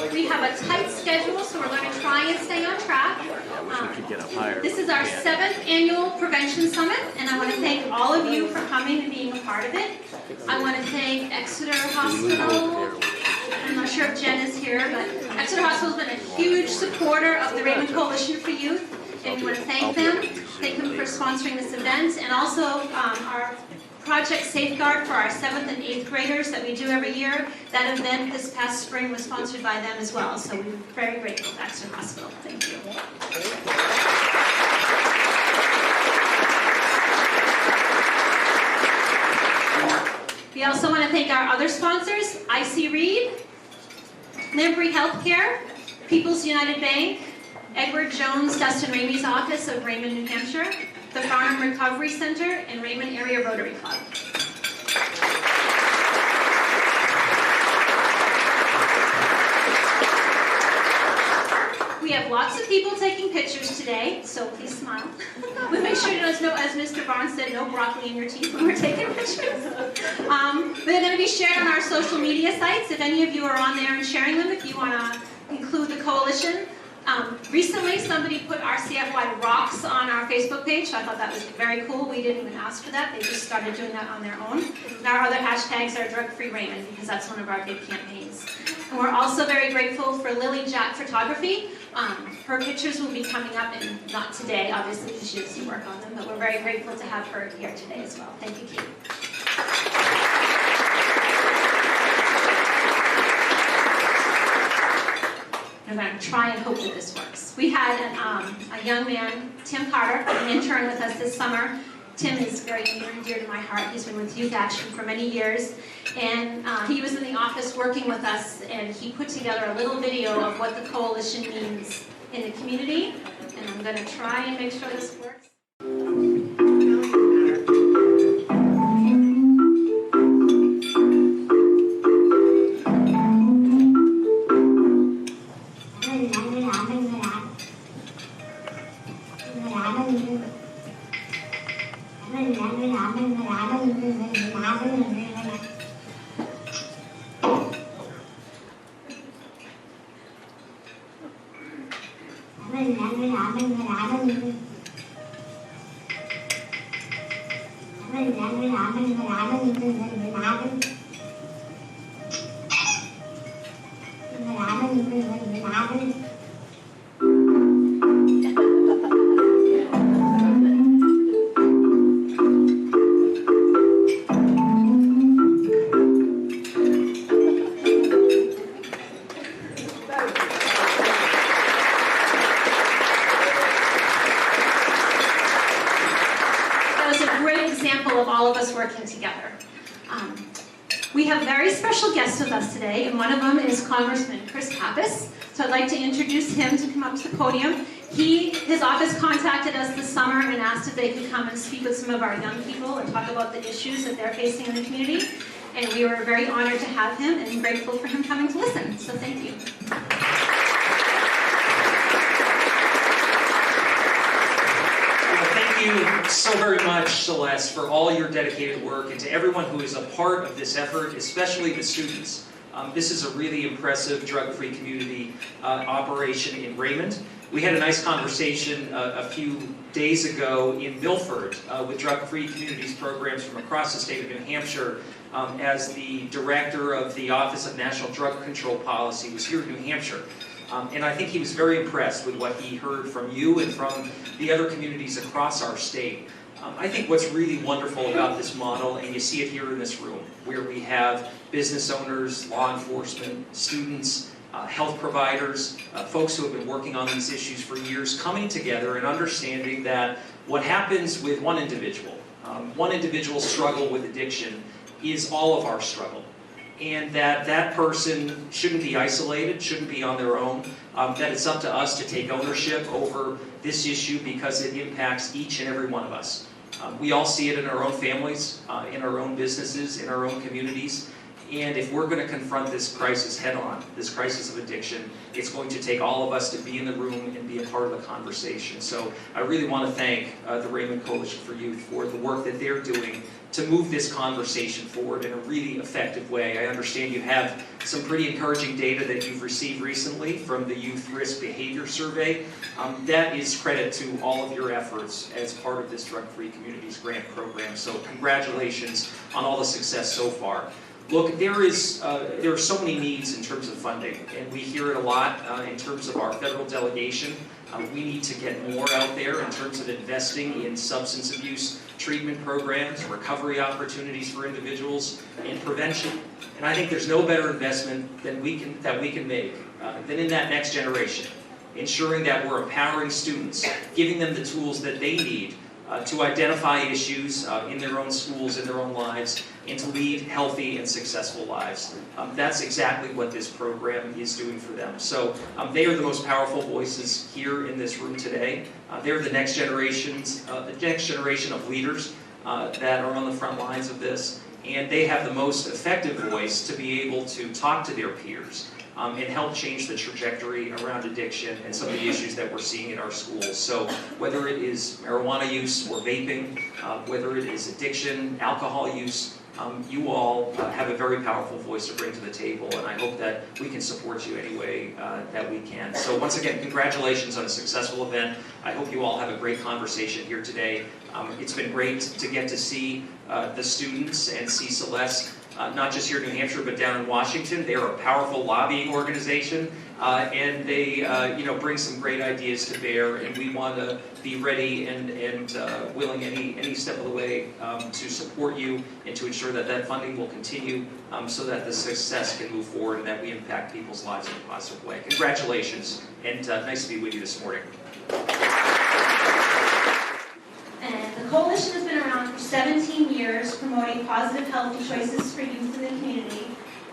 We have a tight schedule, so we're going to try and stay on track. I wish we could get up higher. This is our 7th annual Prevention Summit, and I want to thank all of you for coming and being a part of it. I want to thank Exeter Hospital. I'm not sure if Jen is here, but Exeter Hospital has been a huge supporter of the Raymond Coalition for Youth, and we want to thank them for sponsoring this event, and also our Project Safeguard for our 7th and 8th graders that we do every year. That event this past spring was sponsored by them as well, so we're very grateful to Exeter Hospital. Thank you. We also want to thank our other sponsors, IC Reed, Lamprey Healthcare, People's United Bank, Edward Jones, Dustin Ramey's office of Raymond, New Hampshire, the Farnham Recovery Center, and Raymond Area Rotary Club. We have lots of people taking pictures today, so please smile. We make sure there's no, as Mr. Barnes said, no broccoli in your teeth when we're taking pictures. They're going to be shared on our social media sites. If any of you are on there and sharing them, if you want to include the coalition. Recently, somebody put RCFY rocks on our Facebook page, so I thought that was very cool. We didn't even ask for that. They just started doing that on their own. And our other hashtags are Drug-Free Raymond, because that's one of our big campaigns. And we're also very grateful for Lily Jack Photography. Her pictures will be coming up, and not today, obviously, because she doesn't work on them, but we're very grateful to have her here today as well. Thank you, Kate. I'm going to try and hope that this works. We had a young man, Tim Carter, an intern with us this summer. Tim is very near and dear to my heart. He's been with Youth Action for many years. And he was in the office working with us, and he put together a little video of what the coalition means in the community. And I'm going to try and make sure this works. Working together. We have very special guests with us today, and one of them is Congressman Chris Pappas. So I'd like to introduce him to come up to the podium. His office contacted us this summer and asked if they could come and speak with some of our young people and talk about the issues that they're facing in the community. And we were very honored to have him and grateful for him coming to listen. So thank you. Thank you so very much, Celeste, for all your dedicated work, and to everyone who is a part of this effort, especially the students. This is a really impressive drug-free community operation in Raymond. We had a nice conversation a few days ago in Milford with drug-free communities programs from across the state of New Hampshire, as the director of the Office of National Drug Control Policy was here in New Hampshire. And I think he was very impressed with what he heard from you and from the other communities across our state. I think what's really wonderful about this model, and you see it here in this room, where we have business owners, law enforcement, students, health providers, folks who have been working on these issues for years, coming together and understanding that what happens with one individual's struggle with addiction is all of our struggle. And that person shouldn't be isolated, shouldn't be on their own, that it's up to us to take ownership over this issue because it impacts each and every one of us. We all see it in our own families, in our own businesses, in our own communities, And if we're going to confront this crisis head-on, this crisis of addiction, it's going to take all of us to be in the room and be a part of the conversation. So I really want to thank the Raymond Coalition for Youth for the work that they're doing to move this conversation forward in a really effective way. I understand you have some pretty encouraging data that you've received recently from the Youth Risk Behavior Survey. That is credit to all of your efforts as part of this Drug-Free Communities Grant Program. So congratulations on all the success so far. Look, there are so many needs in terms of funding, and we hear it a lot in terms of our federal delegation. We need to get more out there in terms of investing in substance abuse treatment programs, recovery opportunities for individuals, and prevention. And I think there's no better investment that we can make than in that next generation, ensuring that we're empowering students, giving them the tools that they need to identify issues in their own schools, in their own lives, and to lead healthy and successful lives. That's exactly what this program is doing for them. So they are the most powerful voices here in this room today. They're the next generation of leaders that are on the front lines of this, and they have the most effective voice to be able to talk to their peers and help change the trajectory around addiction and some of the issues that we're seeing in our schools. So whether it is marijuana use or vaping, whether it is addiction, alcohol use, you all have a very powerful voice to bring to the table, and I hope that we can support you any way that we can. So once again, congratulations on a successful event. I hope you all have a great conversation here today. It's been great to get to see the students and see Celeste, not just here in New Hampshire, but down in Washington. They are a powerful lobbying organization, and they bring some great ideas to bear, and we want to be ready and willing any step of the way to support you and to ensure that that funding will continue so that the success can move forward and that we impact people's lives in a positive way. Congratulations, and nice to be with you this morning. And the coalition has been around for 17 years, promoting positive, healthy choices for youth in the community.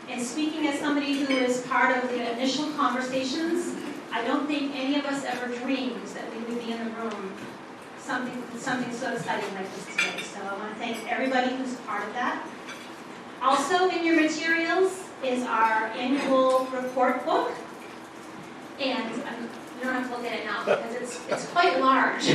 And speaking as somebody who is part of the initial conversations, I don't think any of us ever dreamed that we would be in the room something so exciting like this today. So I want to thank everybody who's part of that. Also in your materials is our annual report book. And you don't have to look at it now because it's quite large,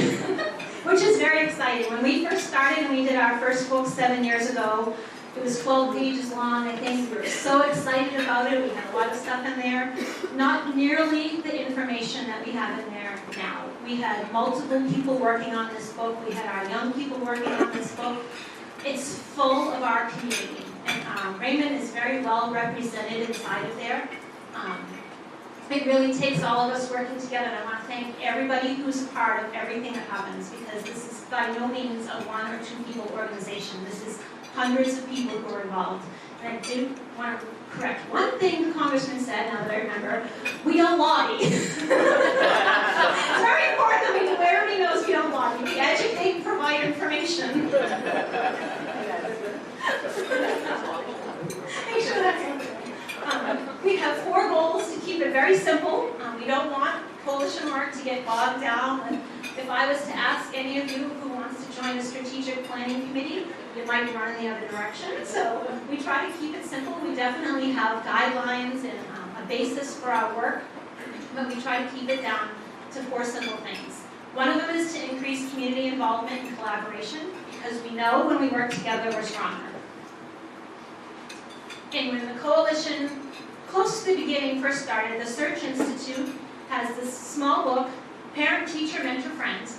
which is very exciting. When we first started and we did our first book 7 years ago, it was 12 pages long. I think we were so excited about it. We had a lot of stuff in there. Not nearly the information that we have in there now. We had multiple people working on this book. We had our young people working on this book. It's full of our community. And Raymond is very well represented inside of there. It really takes all of us working together, and I want to thank everybody who's a part of everything that happens, because this is by no means a one or two people organization. This is hundreds of people who are involved. And I do want to correct one thing the Congressman said, now that I remember. We don't lobby. It's very important that everybody knows we don't lobby. We educate and provide information. Make sure that's we have 4 goals to keep it very simple. We don't want coalition work to get bogged down. And if I was to ask any of you who wants to join the strategic planning committee, you might run in the other direction. So we try to keep it simple. We definitely have guidelines and a basis for our work, but we try to keep it down to 4 simple things. One of them is to increase community involvement and collaboration, because we know when we work together, we're stronger. And when the coalition, close to the beginning, first started, the Search Institute has this small book, Parent, Teacher, Mentor, Friends.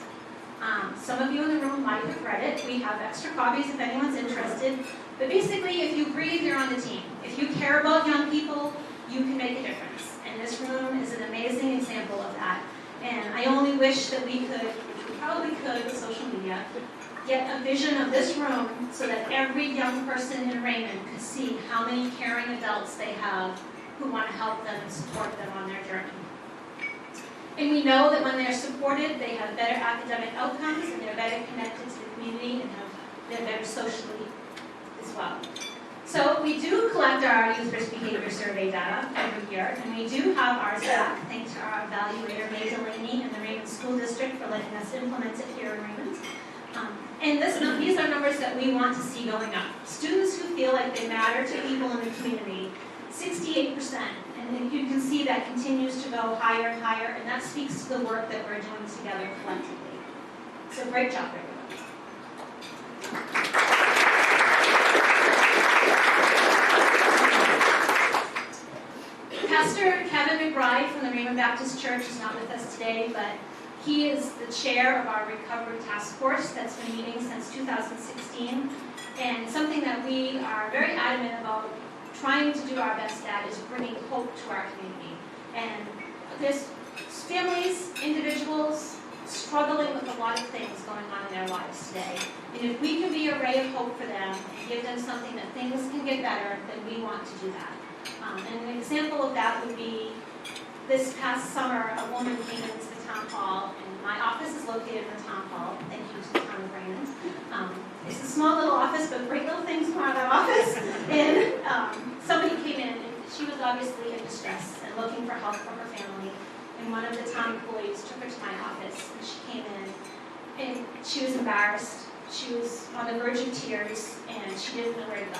Some of you in the room might have read it. We have extra copies if anyone's interested. But basically, if you breathe, you're on the team. If you care about young people, you can make a difference. And this room is an amazing example of that. And I only wish that we could, which we probably could with social media, get a vision of this room so that every young person in Raymond could see how many caring adults they have who want to help them and support them on their journey. And we know that when they're supported, they have better academic outcomes, and they're better connected to the community, and they're better socially as well. So we do collect our youth risk behavior survey data every year, and we do have RCFY, thanks to our evaluator, May Delaney, and the Raymond School District for letting us implement it here in Raymond. And these are numbers that we want to see going up. Students who feel like they matter to people in the community, 68%. And then you can see that continues to go higher and higher, and that speaks to the work that we're doing together collectively. So great job, everyone. Pastor Kevin McBride from the Raymond Baptist Church is not with us today, but he is the chair of our recovery task force that's been meeting since 2016. And something that we are very adamant about trying to do our best at is bringing hope to our community. And there's families, individuals struggling with a lot of things going on in their lives today. And if we can be a ray of hope for them and give them something that things can get better, then we want to do that. And an example of that would be this past summer, a woman came into the town hall, and my office is located in the town hall. Thank you to the town of Raymond. It's a small little office, but great little things come out of that office. And somebody came in, and she was obviously in distress and looking for help from her family. And one of the town employees took her to my office, and she came in, and she was embarrassed. She was on the verge of tears, and she didn't know where to go.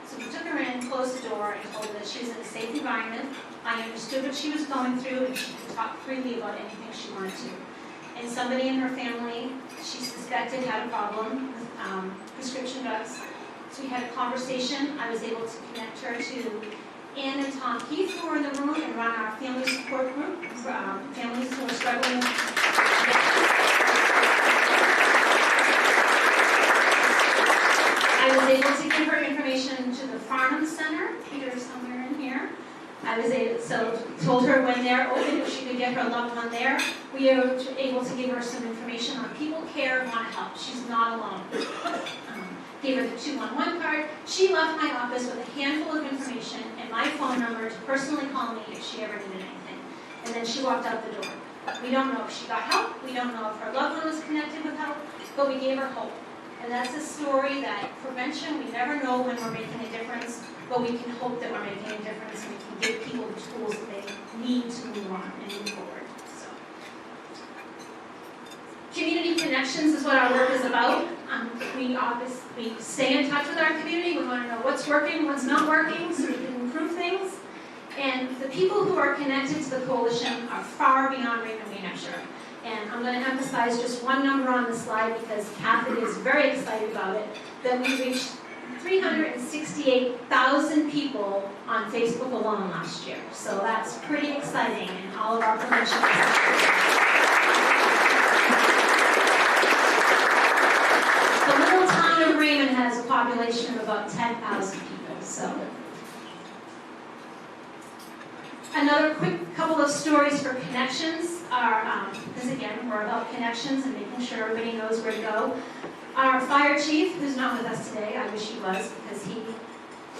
So we took her in, closed the door, and told her that she was in a safe environment. I understood what she was going through, and she could talk freely about anything she wanted to. And somebody in her family, she suspected, had a problem with prescription drugs. So we had a conversation. I was able to connect her to Ann and Tom Keith, who were in the room and run our family support group for families who are struggling with I was able to give her information to the Farnham Center, Peter somewhere in here. I was told her when they're open, if she could get her loved one there. We were able to give her some information on people care and want to help. She's not alone. Gave her the 211 card. She left my office with a handful of information and my phone number to personally call me if she ever needed anything. And then she walked out the door. We don't know if she got help. We don't know if her loved one was connected with help, but we gave her hope. And that's a story that prevention, we never know when we're making a difference, but we can hope that we're making a difference and we can give people the tools that they need to move on and move forward. So, community connections is what our work is about. We stay in touch with our community. We want to know what's working, what's not working, so we can improve things. And the people who are connected to the coalition are far beyond Raymond, New Hampshire. And I'm going to emphasize just one number on the slide because Kathy is very excited about it, that we reached 368,000 people on Facebook alone last year. So that's pretty exciting in all of our prevention efforts. The little town of Raymond has a population of about 10,000 people. So another quick couple of stories for connections are, because again, we're about connections and making sure everybody knows where to go. Our fire chief, who's not with us today, I wish he was because he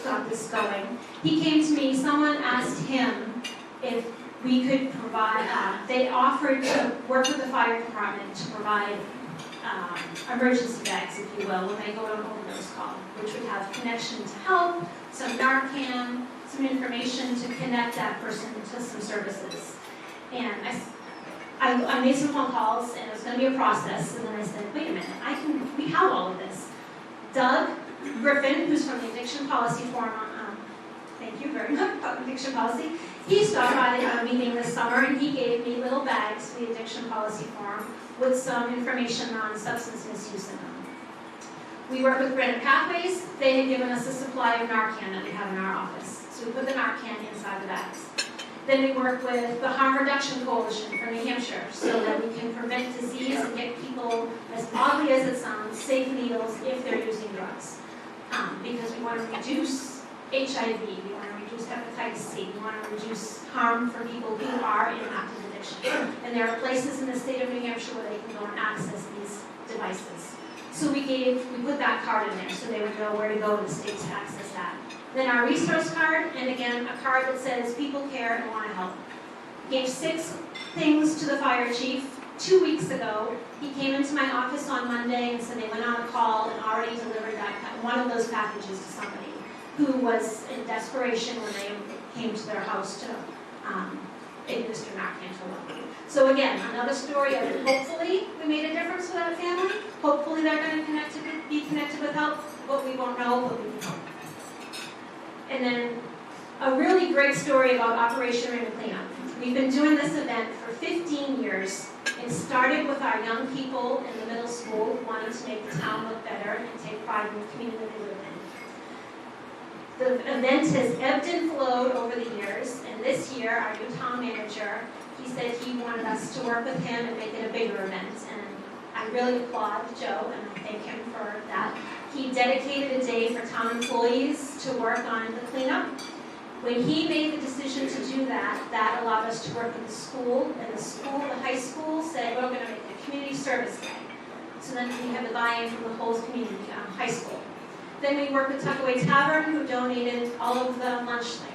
got this going. He came to me, someone asked him if we could provide, they offered to work with the fire department to provide emergency bags, if you will, when they go to an overdose call, which would have connection to help, some Narcan, some information to connect that person to some services. And I made some phone calls, and it was going to be a process, and then I said, wait a minute, we have all of this. Doug Griffin, who's from the Addiction Policy Forum, thank you very much, Addiction Policy, he stopped by the meeting this summer, and he gave me little bags for the Addiction Policy Forum with some information on substance misuse in them. We work with Brandon Pathways. They had given us a supply of Narcan that we have in our office. So we put the Narcan inside the bags. Then we work with the Harm Reduction Coalition for New Hampshire so that we can prevent disease and get people, as oddly as it sounds, safe needles if they're using drugs. Because we want to reduce HIV, we want to reduce hepatitis C, we want to reduce harm for people who are in active addiction. And there are places in the state of New Hampshire where they can go and access these devices. So we put that card in there so they would know where to go in the state to access that. Then our resource card, and again, a card that says people care and want to help. Gave 6 things to the fire chief 2 weeks ago. He came into my office on Monday and said they went on a call and already delivered one of those packages to somebody who was in desperation when they came to their house to administer Narcan to them. So again, another story of hopefully we made a difference for that family. Hopefully they're going to be connected with help, but we won't know, but we can hope. And then a really great story about Operation Raymond Cleanup. We've been doing this event for 15 years. It started with our young people in the middle school wanting to make the town look better and take pride in the community they live in. The event has ebbed and flowed over the years, and this year, our new town manager, he said he wanted us to work with him and make it a bigger event, and I really applaud Joe, and I thank him for that. He dedicated a day for town employees to work on the cleanup. When he made the decision to do that, that allowed us to work with the school, and the high school said, we're going to make a community service day. So then we had the buy-in from the whole community, high school. Then we worked with Tuckaway Tavern, who donated all of the lunch things.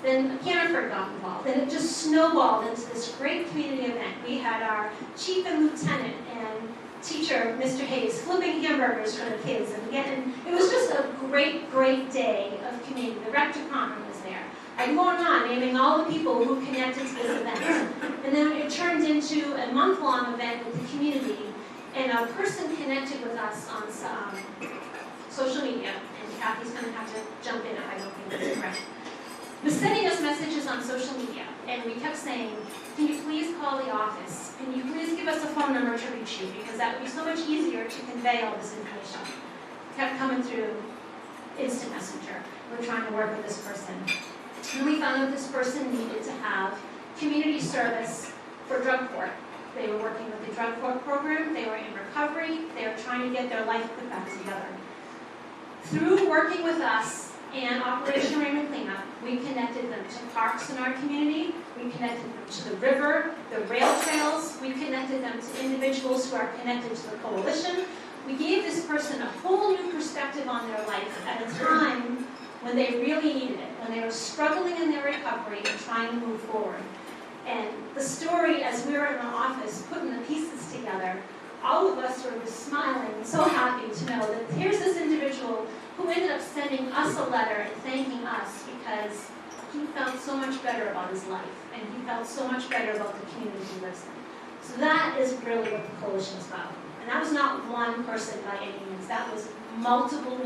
Then Hannaford got involved. Then it just snowballed into this great community event. We had our chief and lieutenant and teacher, Mr. Hayes, flipping hamburgers for the kids. And again, it was just a great, great day of community. The rec department was there. I'm going on, naming all the people who connected to this event. And then it turned into a month-long event with the community. And a person connected with us on social media. And Kathy's going to have to jump in if I don't think that's correct. Was sending us messages on social media, and we kept saying, can you please call the office? Can you please give us a phone number to reach you? Because that would be so much easier to convey all this information. Kept coming through instant messenger. We're trying to work with this person. And we found that this person needed to have community service for drug court. They were working with the drug court program. They were in recovery. They were trying to get their life put back together. Through working with us, and Operation Raymond Cleanup, we connected them to parks in our community, we connected them to the river, the rail trails, we connected them to individuals who are connected to the coalition. We gave this person a whole new perspective on their life at a time when they really needed it, when they were struggling in their recovery and trying to move forward. And the story, as we were in the office putting the pieces together, all of us were smiling and so happy to know that here's this individual who ended up sending us a letter and thanking us because he felt so much better about his life, and he felt so much better about the community he lives in. So that is really what the coalition is about. And that was not one person by any means. That was multiple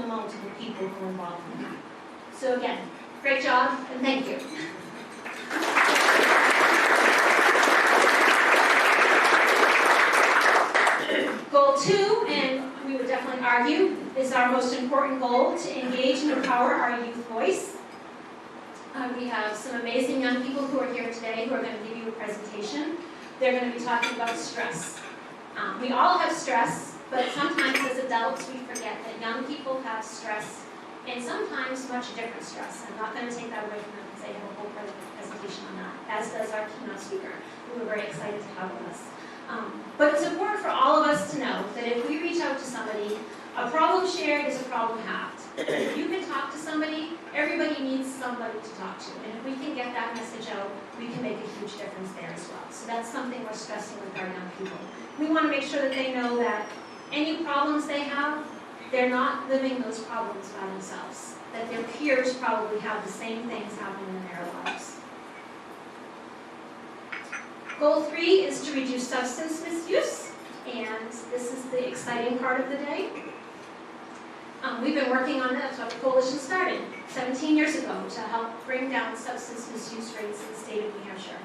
people who were involved in that. So again, great job, and thank you. Goal 2, and we would definitely argue, is our most important goal, to engage and empower our youth voice. We have some amazing young people who are here today who are going to give you a presentation. They're going to be talking about stress. We all have stress, but sometimes as adults we forget that young people have stress, and sometimes much different stress. I'm not going to take that away from them because they have a whole presentation on that, as does our keynote speaker, who we're very excited to have with us. But it's important for all of us to know that if we reach out to somebody, a problem shared is a problem halved. If you can talk to somebody, everybody needs somebody to talk to. And if we can get that message out, we can make a huge difference there as well. So that's something we're stressing with our young people. We want to make sure that they know that any problems they have, they're not living those problems by themselves. That their peers probably have the same things happening in their lives. Goal 3 is to reduce substance misuse, and this is the exciting part of the day. We've been working on that. That's what the coalition started 17 years ago to help bring down substance misuse rates in the state of New Hampshire.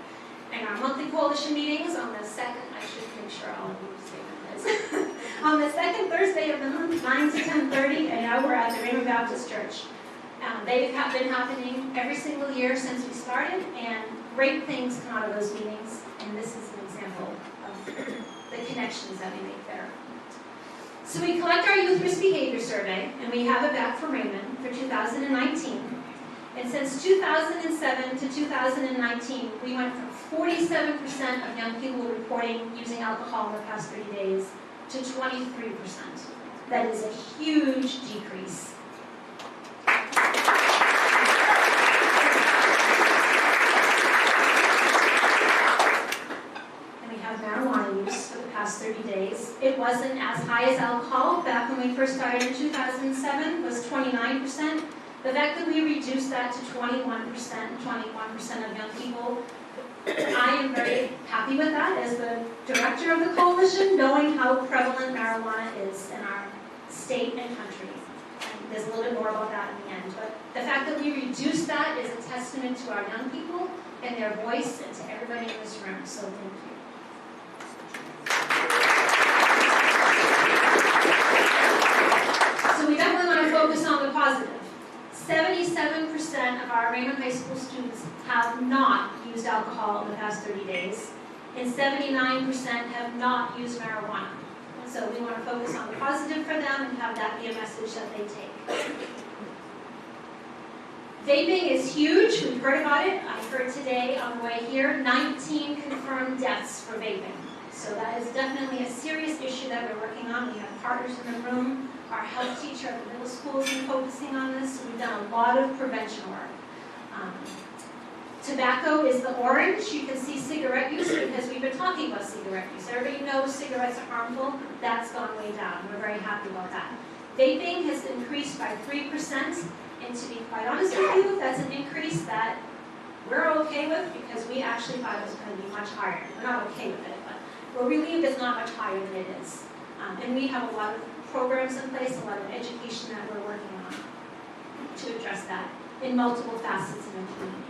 And our monthly coalition meetings on the second, I should make sure all of you say this, on the second Thursday of the month, 9 to 10:30, and we're at the Raymond Baptist Church. They have been happening every single year since we started, and great things come out of those meetings. And this is an example of the connections that we make there. So we collect our youth risk behavior survey, and we have it back from Raymond for 2019. And since 2007 to 2019, we went from 47% of young people reporting using alcohol in the past 30 days to 23%. That is a huge decrease. Marijuana use for the past 30 days. It wasn't as high as alcohol. Back when we first started in 2007, was 29%. The fact that we reduced that to 21% of young people I am very happy with that as the director of the coalition, knowing how prevalent marijuana is in our state and country. And there's a little bit more about that in the end. But the fact that we reduce that is a testament to our young people and their voice and to everybody in this room. So thank you. So we definitely want to focus on the positive. 77% of our Raymond High School students have not used alcohol in the past 30 days, and 79% have not used marijuana. So we want to focus on the positive for them and have that be a message that they take. Vaping is huge. We've heard about it. I heard today on the way here, 19 confirmed deaths for vaping. So that is definitely a serious issue that we're working on. We have partners in the room. Our health teacher at the middle school has been focusing on this. So we've done a lot of prevention work. Tobacco is the orange. You can see cigarette use because we've been talking about cigarette use. Everybody knows cigarettes are harmful. That's gone way down. We're very happy about that. Vaping has increased by 3%. And to be quite honest with you, that's an increase that we're okay with because we actually thought it was going to be much higher. We're not okay with it, but we're relieved it's not much higher than it is. And we have a lot of programs in place, a lot of education that we're working on to address that in multiple facets in the community.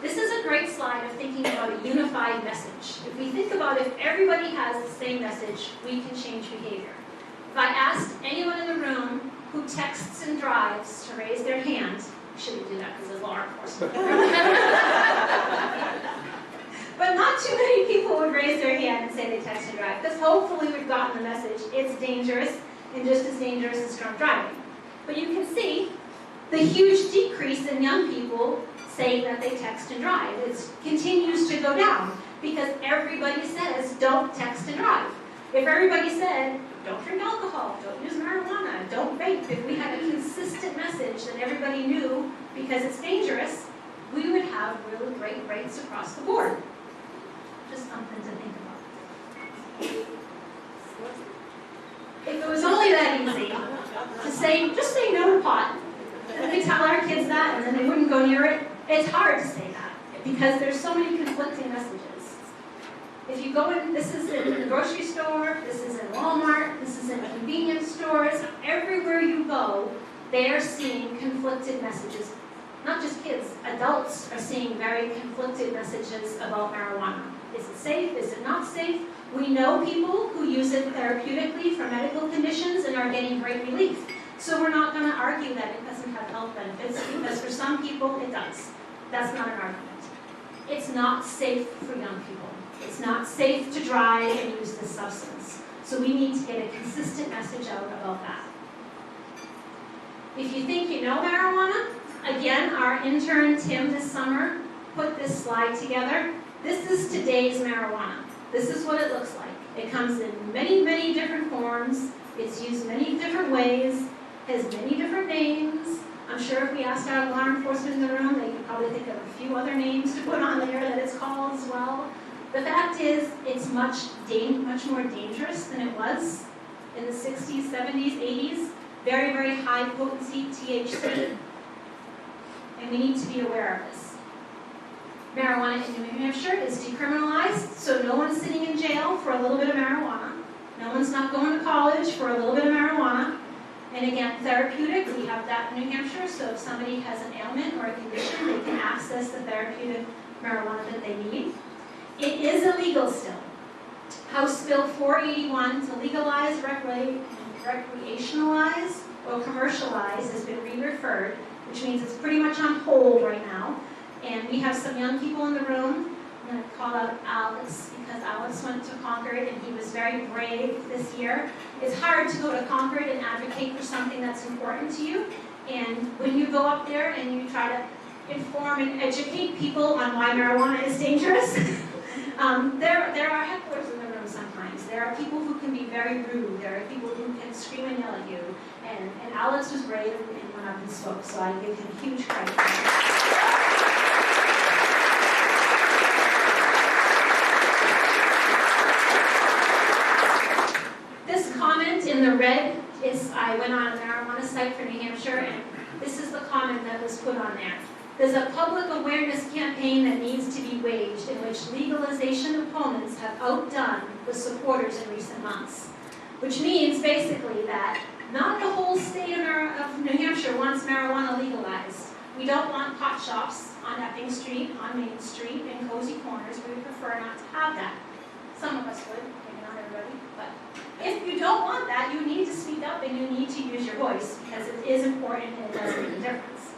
This is a great slide of thinking about a unified message. If we think about if everybody has the same message, we can change behavior. If I asked anyone in the room who texts and drives to raise their hand, I shouldn't do that because there's law enforcement. But not too many people would raise their hand and say they text and drive, because hopefully we've gotten the message it's dangerous and just as dangerous as drunk driving. But you can see the huge decrease in young people saying that they text and drive. It continues to go down because everybody says don't text and drive. If everybody said don't drink alcohol, don't use marijuana, don't vape, if we had a consistent message that everybody knew because it's dangerous, we would have really great rates across the board. Just something to think about. If it was only that easy to say, just say no to pot, and we tell our kids that and then they wouldn't go near it, it's hard to say that because there's so many conflicting messages. If you go in, this is in the grocery store, this is in Walmart, this is in convenience stores, everywhere you go, they are seeing conflicted messages. Not just kids, adults are seeing very conflicted messages about marijuana. Is it safe? Is it not safe? We know people who use it therapeutically for medical conditions and are getting great relief. So we're not going to argue that it doesn't have health benefits because for some people it does. That's not an argument. It's not safe for young people. It's not safe to drive and use this substance. So we need to get a consistent message out about that. If you think you know marijuana, again, our intern Tim this summer put this slide together. This is today's marijuana. This is what it looks like. It comes in many, many different forms. It's used many different ways, has many different names. I'm sure if we asked our law enforcement in the room, they could probably think of a few other names to put on there that it's called as well. The fact is, it's much more dangerous than it was in the 60s, 70s, 80s. Very, very high potency THC. And we need to be aware of this. Marijuana in New Hampshire is decriminalized, so no one's sitting in jail for a little bit of marijuana. No one's not going to college for a little bit of marijuana. And again, therapeutic, we have that in New Hampshire, so if somebody has an ailment or a condition, they can access the therapeutic marijuana that they need. It is illegal still. House Bill 481 to legalize, recreationalize, or commercialize has been re-referred, which means it's pretty much on hold right now. And we have some young people in the room. I'm going to call out Alex because Alex went to Concord and he was very brave this year. It's hard to go to Concord and advocate for something that's important to you. And when you go up there and you try to inform and educate people on why marijuana is dangerous, there are hecklers in the room sometimes. There are people who can be very rude. There are people who can scream and yell at you. And Alex was brave and went up and spoke, so I give him huge credit for that. This comment in the red is, I went on a marijuana site for New Hampshire, and this is the comment that was put on there. There's a public awareness campaign that needs to be waged in which legalization opponents have outdone the supporters in recent months. Which means basically that not the whole state of New Hampshire wants marijuana legalized. We don't want pot shops on Epping Street, on Main Street, in cozy corners. We would prefer not to have that. Some of us would, maybe not everybody, but if you don't want that, you need to speak up and you need to use your voice because it is important and it does make a difference.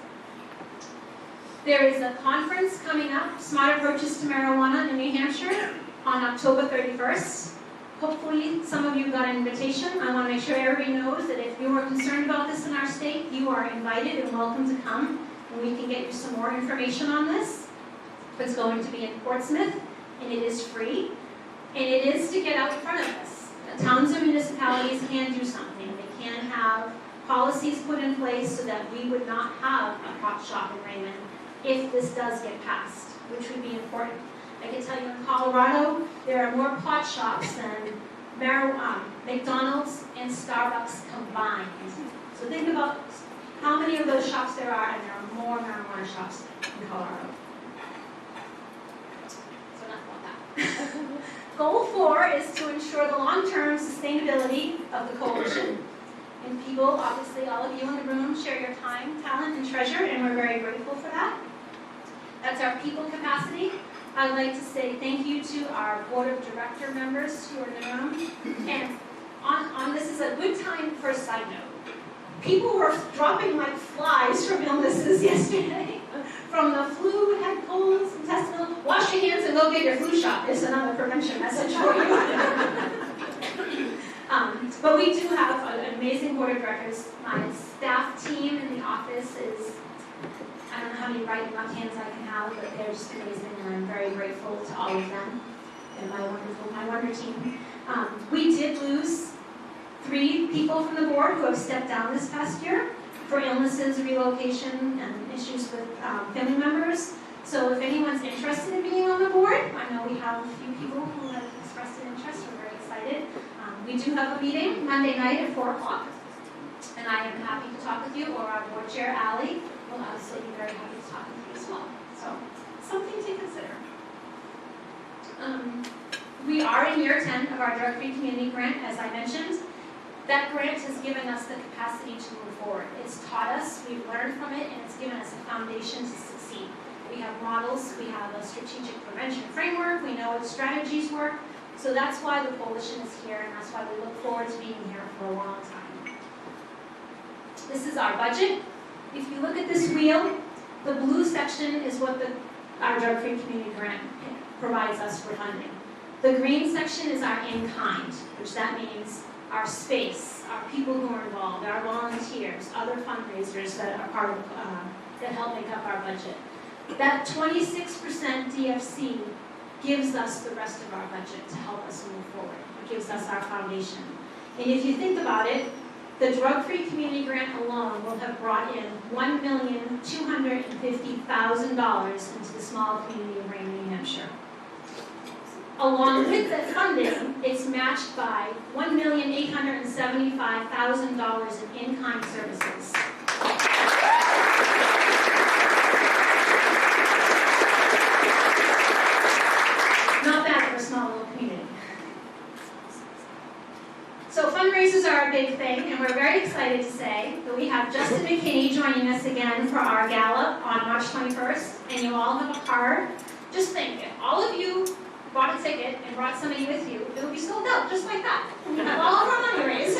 There is a conference coming up, Smart Approaches to Marijuana in New Hampshire, on October 31st. Hopefully, some of you got an invitation. I want to make sure everybody knows that if you are concerned about this in our state, you are invited and welcome to come, and we can get you some more information on this. It's going to be in Portsmouth, and it is free, and it is to get out in front of this. The towns and municipalities can do something. They can have policies put in place so that we would not have a pot shop in Raymond if this does get passed, which would be important. I can tell you in Colorado, there are more pot shops than McDonald's and Starbucks combined. So think about how many of those shops there are, and there are more marijuana shops in Colorado. So enough about that. Goal 4 is to ensure the long-term sustainability of the coalition. And people, obviously all of you in the room, share your time, talent, and treasure, and we're very grateful for that. That's our people capacity. I'd like to say thank you to our board of director members who are in the room. And on this is a good time for a side note. People were dropping like flies from illnesses yesterday. From the flu, head colds, intestinal. Wash your hands and go get your flu shot. It's another prevention message for you. But we do have an amazing board of directors. My staff team in the office is, I don't know how many right and left hands I can have, but they're just amazing, and I'm very grateful to all of them and my wonder team. We did lose 3 people from the board who have stepped down this past year for illnesses, relocation, and issues with family members. So if anyone's interested in being on the board, I know we have a few people who have expressed an interest. We're very excited. We do have a meeting Monday night at 4 o'clock, and I am happy to talk with you, or our board chair, Allie, will obviously be very happy to talk with you as well. So, something to consider. We are in year 10 of our drug-free community grant, as I mentioned. That grant has given us the capacity to move forward. It's taught us, we've learned from it, and it's given us a foundation to succeed. We have models, we have a strategic prevention framework, we know what strategies work. So that's why the coalition is here, and that's why we look forward to being here for a long time. This is our budget. If you look at this wheel, the blue section is what our drug-free community grant provides us for funding. The green section is our in-kind, which that means our space, our people who are involved, our volunteers, other fundraisers that are part of, that help make up our budget. That 26% DFC gives us the rest of our budget to help us move forward. It gives us our foundation. And if you think about it, the drug-free community grant alone will have brought in $1,250,000 into the small community of Raymond, New Hampshire. Along with that funding, it's matched by $1,875,000 in in-kind services. Not bad for a small little community. So fundraisers are a big thing, and we're very excited to say that we have Justin McKinney joining us again for our gala on March 21st, and you all have a card. Just think, if all of you bought a ticket and brought somebody with you, it would be sold out just like that. We have all of our money raised.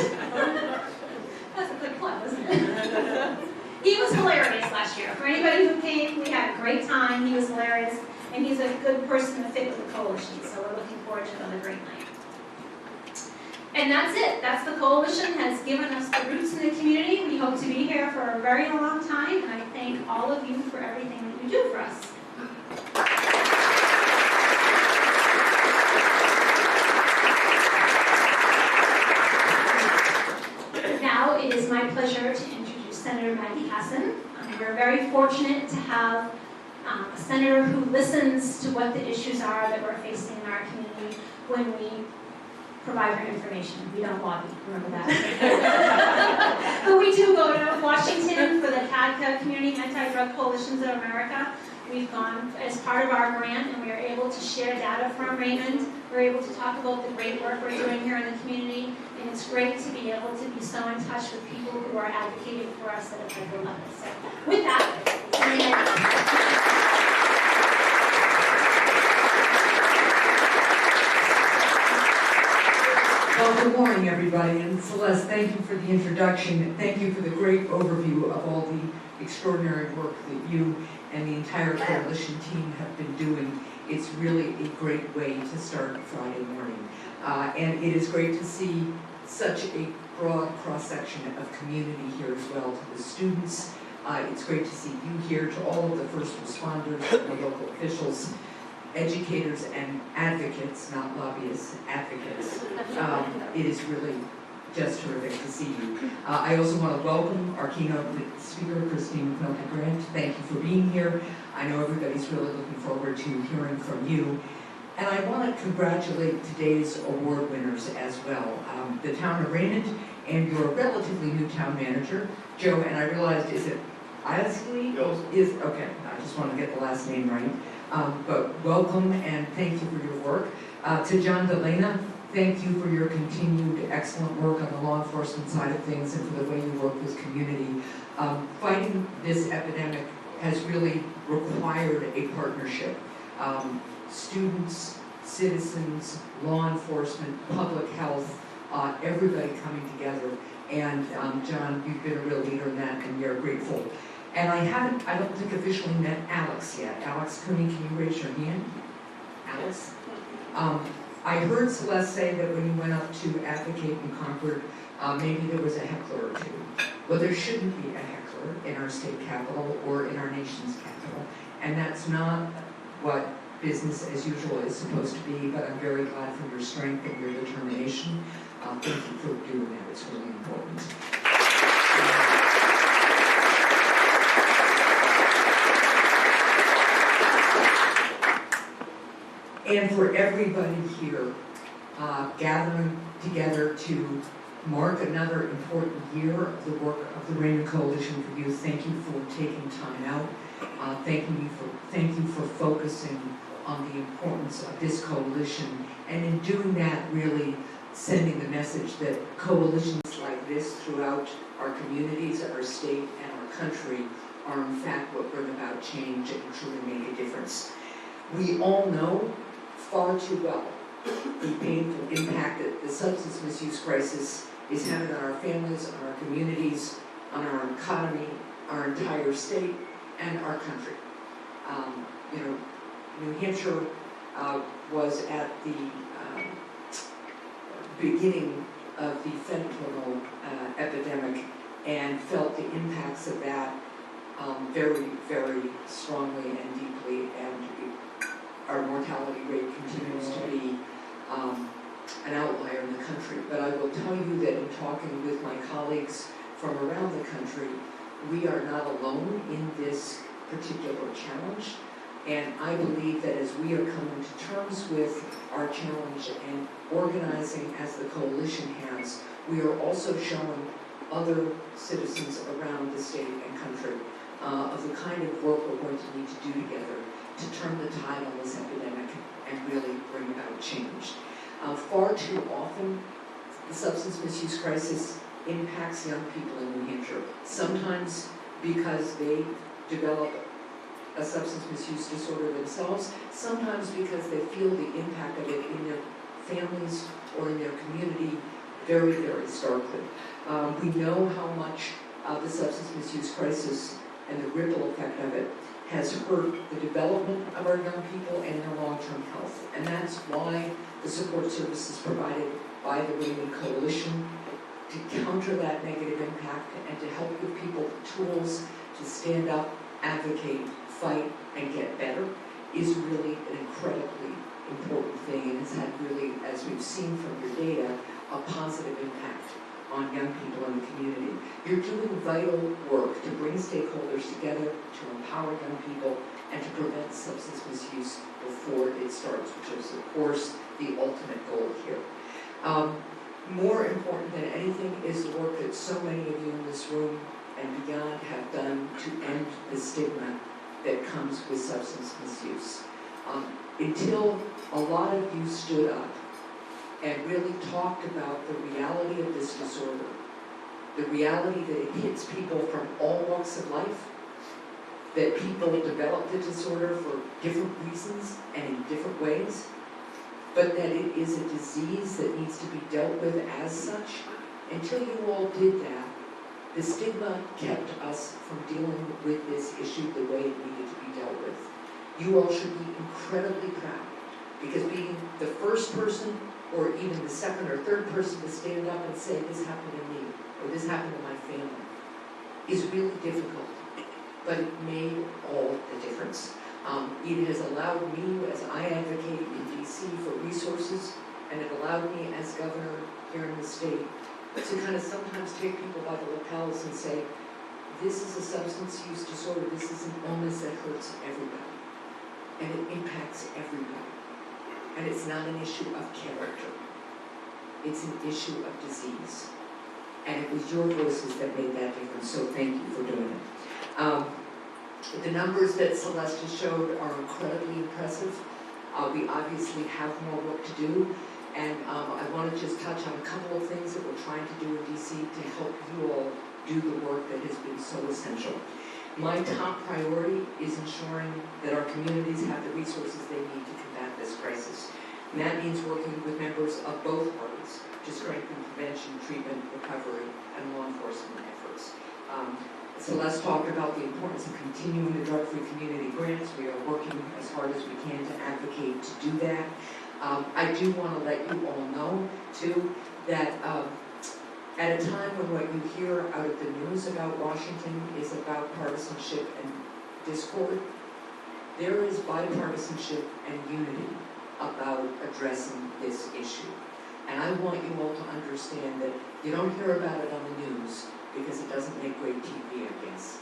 That's a good plug, isn't it? He was hilarious last year. For anybody who came, we had a great time. He was hilarious, and he's a good person to fit with the coalition, so we're looking forward to another great night. And that's it. That's the coalition has given us the roots in the community. We hope to be here for a very long time, and I thank all of you for everything that you do for us. Now it is my pleasure to introduce Senator Maggie Hassan. We're very fortunate to have a senator who listens to what the issues are that we're facing in our community when we provide her information. We don't lobby, remember that. But we do go to Washington for the CADCA community anti-drug coalitions in America. We've gone as part of our grant, and we are able to share data from Raymond. We're able to talk about the great work we're doing here in the community, and it's great to be able to be so in touch with people who are advocating for us at a federal level. So with that, Well, good morning, everybody, and Celeste, thank you for the introduction. Thank you for the great overview of all the extraordinary work that you and the entire coalition team have been doing. It's really a great way to start Friday morning. And it is great to see such a broad cross-section of community here as well, to the students. It's great to see you here, to all of the first responders, the local officials, educators and advocates, not lobbyists, advocates. It is really just terrific to see you. I also want to welcome our keynote speaker, Christine McNulty-Grant. Thank you for being here. I know everybody's really looking forward to hearing from you. And I want to congratulate today's award winners as well. The town of Raymond and your relatively new town manager, Joe, and I realized, is it Isley? Is okay, I just want to get the last name right. But welcome and thank you for your work. To John Delana, thank you for your continued excellent work on the law enforcement side of things and for the way you work with community. Fighting this epidemic has really required a partnership. Students, citizens, law enforcement, public health, everybody coming together. And John, you've been a real leader in that, and we're grateful. And I don't think officially met Alex yet. Alex Cooney, can you raise your hand? Alex? I heard Celeste say that when you went up to advocate in Concord, maybe there was a heckler or two. Well, there shouldn't be a heckler in our state capital or in our nation's capital. And that's not what business as usual is supposed to be, but I'm very glad for your strength and your determination. Thank you for doing that. It's really important. And for everybody here gathering together to mark another important year of the work of the Raymond Coalition for Youth, thank you for taking time out. Thank you for focusing on the importance of this coalition, and in doing that, really sending the message that coalitions like this throughout our communities, our state, and our country are in fact what bring about change and truly make a difference. We all know far too well the painful impact that the substance misuse crisis is having on our families, on our communities, on our economy, our entire state, and our country. New Hampshire was at the beginning of the fentanyl epidemic and felt the impacts of that very, very strongly and deeply, and our mortality rate continues to be an outlier in the country. But I will tell you that in talking with my colleagues from around the country, we are not alone in this particular challenge. And I believe that as we are coming to terms with our challenge and organizing as the coalition has, we are also showing other citizens around the state and country of the kind of work we're going to need to do together to turn the tide on this epidemic and really bring about change. Far too often, the substance misuse crisis impacts young people in New Hampshire, sometimes because they develop a substance misuse disorder themselves, sometimes because they feel the impact of it in their families or in their community very, very starkly. We know how much the substance misuse crisis and the ripple effect of it has hurt the development of our young people and their long-term health. And that's why the support services provided by the Raymond Coalition to counter that negative impact and to help give people the tools to stand up, advocate, fight, and get better is really an incredibly important thing, and has had really, as we've seen from your data, a positive impact on young people in the community. You're doing vital work to bring stakeholders together, to empower young people, and to prevent substance misuse before it starts, which is, of course, the ultimate goal here. More important than anything is the work that so many of you in this room and beyond have have done to end the stigma that comes with substance misuse. Until a lot of you stood up and really talked about the reality of this disorder, the reality that it hits people from all walks of life, that people develop the disorder for different reasons and in different ways, but that it is a disease that needs to be dealt with as such. Until you all did that, the stigma kept us from dealing with this issue the way it needed to be dealt with. You all should be incredibly proud, because being the first person or even the second or third person to stand up and say, this happened to me, or this happened to my family, is really difficult, but it made all the difference. It has allowed me, as I advocate in DC for resources, and it allowed me as governor here in the state to kind of sometimes take people by the lapels and say, this is a substance use disorder, this is an illness that hurts everybody, and it impacts everybody. And it's not an issue of character, it's an issue of disease. And it was your voices that made that difference, so thank you for doing it. The numbers that Celeste has showed are incredibly impressive. We obviously have more work to do, and I want to just touch on a couple of things that we're trying to do in DC to help you all do the work that has been so essential. My top priority is ensuring that our communities have the resources they need to combat this crisis. And that means working with members of both parties to strengthen prevention, treatment, recovery, and law enforcement efforts. Celeste talked about the importance of continuing the drug-free community grants. We are working as hard as we can to advocate to do that. I do want to let you all know, too, that at a time when what you hear out of the news about Washington is about partisanship and discord, there is bipartisanship and unity about addressing this issue. And I want you all to understand that you don't hear about it on the news because it doesn't make great TV, I guess.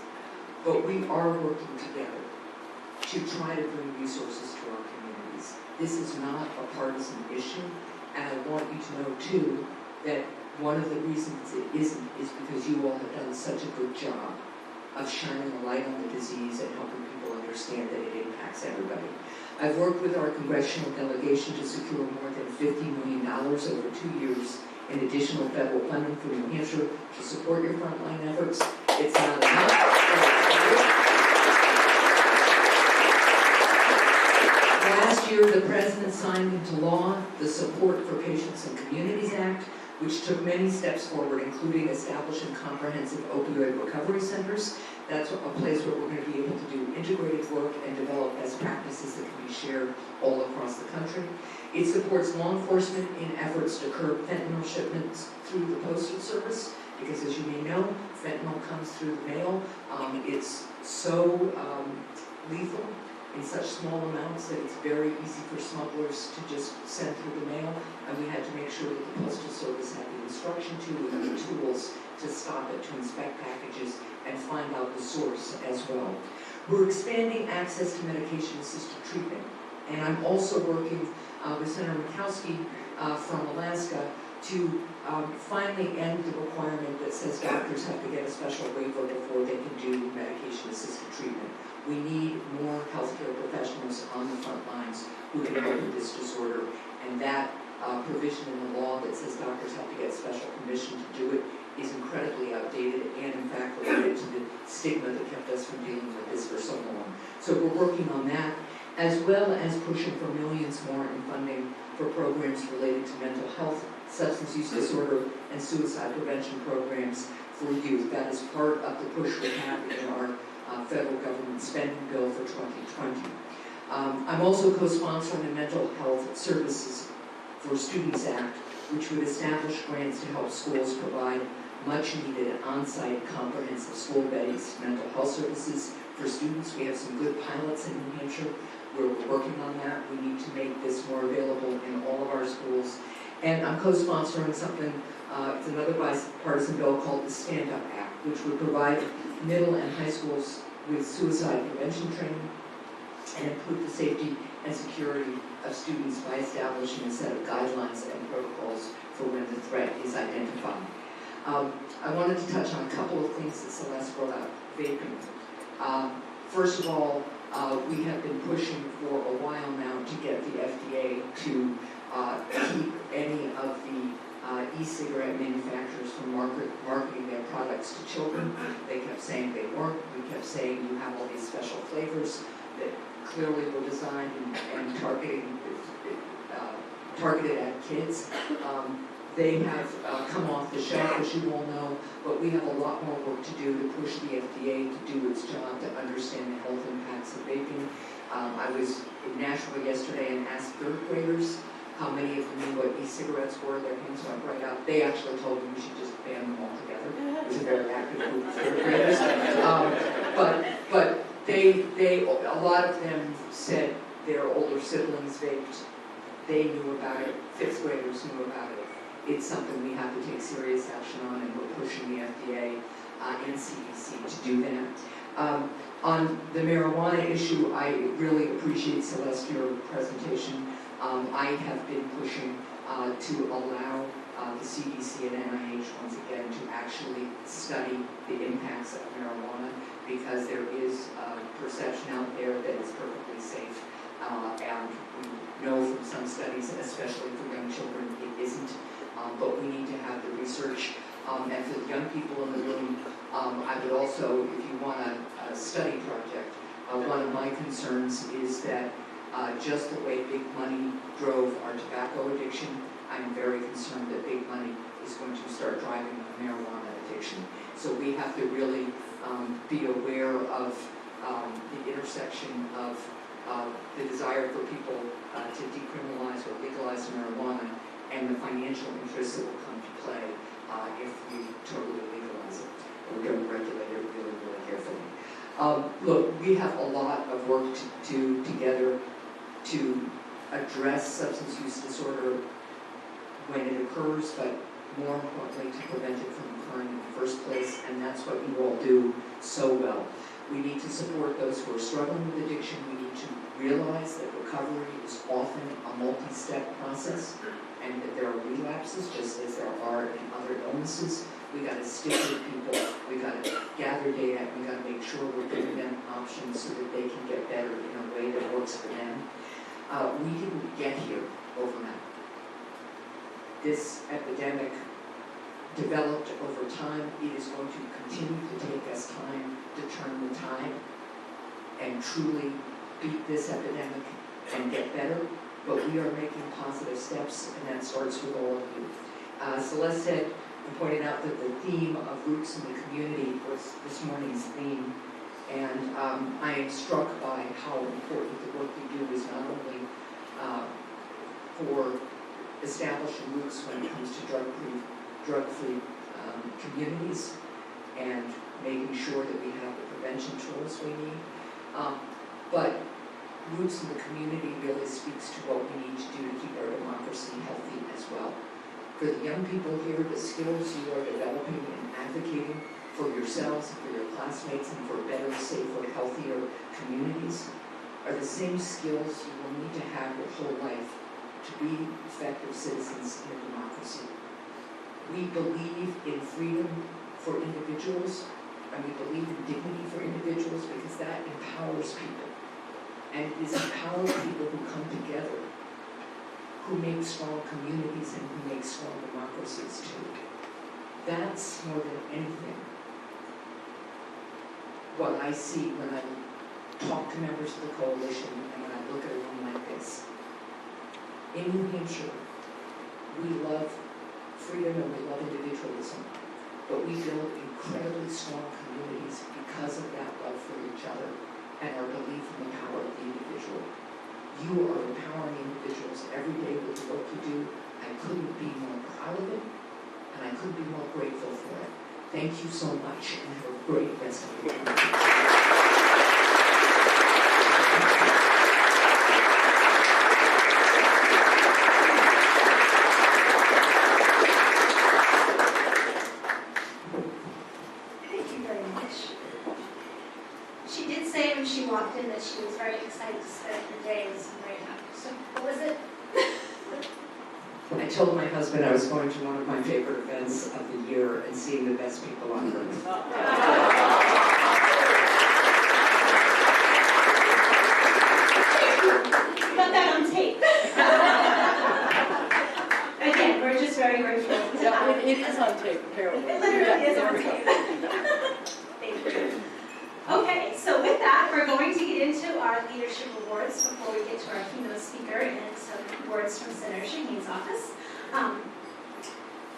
But we are working together to try to bring resources to our communities. This is not a partisan issue, and I want you to know, too, that one of the reasons it isn't is because you all have done such a good job of shining a light on the disease and helping people understand that it impacts everybody. I've worked with our congressional delegation to secure more than $50 million over 2 years in additional federal funding for New Hampshire to support your frontline efforts. It's not enough, but it's good. Last year, the President signed into law the Support for Patients and Communities Act, which took many steps forward, including establishing comprehensive opioid recovery centers. That's a place where we're going to be able to do integrated work and develop best practices that can be shared all across the country. It supports law enforcement in efforts to curb fentanyl shipments through the Postal Service, because as you may know, fentanyl comes through the mail. It's so lethal in such small amounts that it's very easy for smugglers to just send through the mail, and we had to make sure that the Postal Service had the instruction to and the tools to stop it, to inspect packages and find out the source as well. We're expanding access to medication-assisted treatment, and I'm also working with Senator Murkowski from Alaska to finally end the requirement that says doctors have to get a special waiver before they can do medication-assisted treatment. We need more healthcare professionals on the front lines who can help with this disorder, and that provision in the law that says doctors have to get special permission to do it is incredibly outdated and in fact related to the stigma that kept us from dealing with this for so long. So we're working on that, as well as pushing for millions more in funding for programs related to mental health, substance use disorder, and suicide prevention programs for youth. That is part of the push we have in our federal government spending bill for 2020. I'm also co-sponsoring the Mental Health Services for Students Act, which would establish grants to help schools provide much-needed on-site comprehensive school-based mental health services for students. We have some good pilots in New Hampshire where we're working on that. We need to make this more available in all of our schools. And I'm co-sponsoring something, it's another bipartisan bill called the Stand Up Act, which would provide middle and high schools with suicide prevention training and improve the safety and security of students by establishing a set of guidelines and protocols for when the threat is identified. I wanted to touch on a couple of things that Celeste brought up. Vaping. First of all, we have been pushing for a while now to get the FDA to keep any of the e-cigarette manufacturers from marketing their products to children. They kept saying they weren't. We kept saying you have all these special flavors that clearly were designed and targeted at kids. They have come off the shelf, as you all know, but we have a lot more work to do to push the FDA to do its job to understand the health impacts of vaping. I was in Nashville yesterday and asked third graders how many of them knew what e-cigarettes were. Their hands went right up. They actually told me we should just ban them altogether. It was a very active group of third graders. But a lot of them said their older siblings vaped. They knew about it. Fifth graders knew about it. It's something we have to take serious action on, and we're pushing the FDA and CDC to do that. On the marijuana issue, I really appreciate, Celeste, your presentation. I have been pushing to allow the CDC and NIH once again to actually study the impacts of marijuana, because there is a perception out there that it's perfectly safe, and we know from some studies, especially for young children, it isn't. But we need to have the research. And for the young people in the room, I would also, if you want a study project, one of my concerns is that just the way big money drove our tobacco addiction, I'm very concerned that big money is going to start driving marijuana addiction. So we have to really be aware of the intersection of the desire for people to decriminalize or legalize marijuana and the financial interests that will come to play if we totally legalize it. We're going to regulate it really, really carefully. Look, we have a lot of work to do together to address substance use disorder when it occurs, but more importantly, to prevent it from occurring in the first place, and that's what you all do so well. We need to support those who are struggling with addiction. We need to realize that recovery is often a multi-step process, and that there are relapses just as there are in other illnesses. We got to stick with people. We got to gather data, and we got to make sure we're giving them options so that they can get better in a way that works for them. We didn't get here overnight. This epidemic developed over time. It is going to continue to take us time to turn the tide and truly beat this epidemic and get better. But we are making positive steps, and that starts with all of you. Celeste said and pointed out that the theme of roots in the community was this morning's theme, and I am struck by how important the work we do is not only for establishing roots when it comes to drug-free communities and making sure that we have the prevention tools we need, but roots in the community really speaks to what we need to do to keep our democracy healthy as well. For the young people here, the skills you are developing and advocating for yourselves, for your classmates, and for better, safer, healthier communities are the same skills you will need to have your whole life to be effective citizens in a democracy. We believe in freedom for individuals, and we believe in dignity for individuals because that empowers people. And it is empowered people who come together, who make strong communities and who make strong democracies too. That's more than anything what I see when I talk to members of the coalition and when I look at a room like this. In New Hampshire, we love freedom and we love individualism, but we build incredibly strong communities because of that love for each other and our belief in the power of the individual. You are empowering individuals every day with the work you do. I couldn't be more proud of it, and I couldn't be more grateful for it. Thank you so much, and have a great rest of your day. She walked in that she was very excited to spend her day with some Raymond. So what was it? I I told my husband I was going to one of my favorite events of the year and seeing the best people on earth. Got that on tape. Again, we're just very grateful. It is on tape, apparently. It literally is on tape. Thank you. Okay, so with that, we're going to get into our leadership awards before we get to our keynote speaker and some words from Senator Shaheen's office.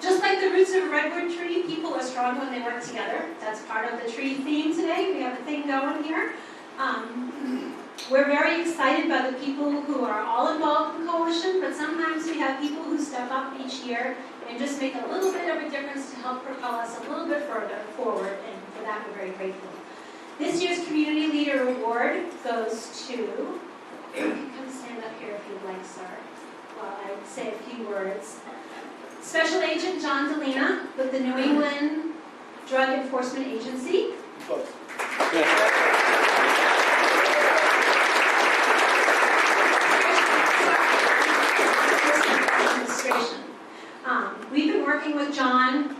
Just like the roots of a redwood tree, people are strong when they work together. That's part of the tree theme today. We have a thing going here. We're very excited by the people who are all involved in the coalition, but sometimes we have people who step up each year and just make a little bit of a difference to help propel us a little bit further forward, and for that we're very grateful. This year's Community Leader Award goes to, you can come stand up here if you'd like, sir, while I say a few words. Special Agent John Delina with the New England Drug Enforcement Agency. We've been working with John.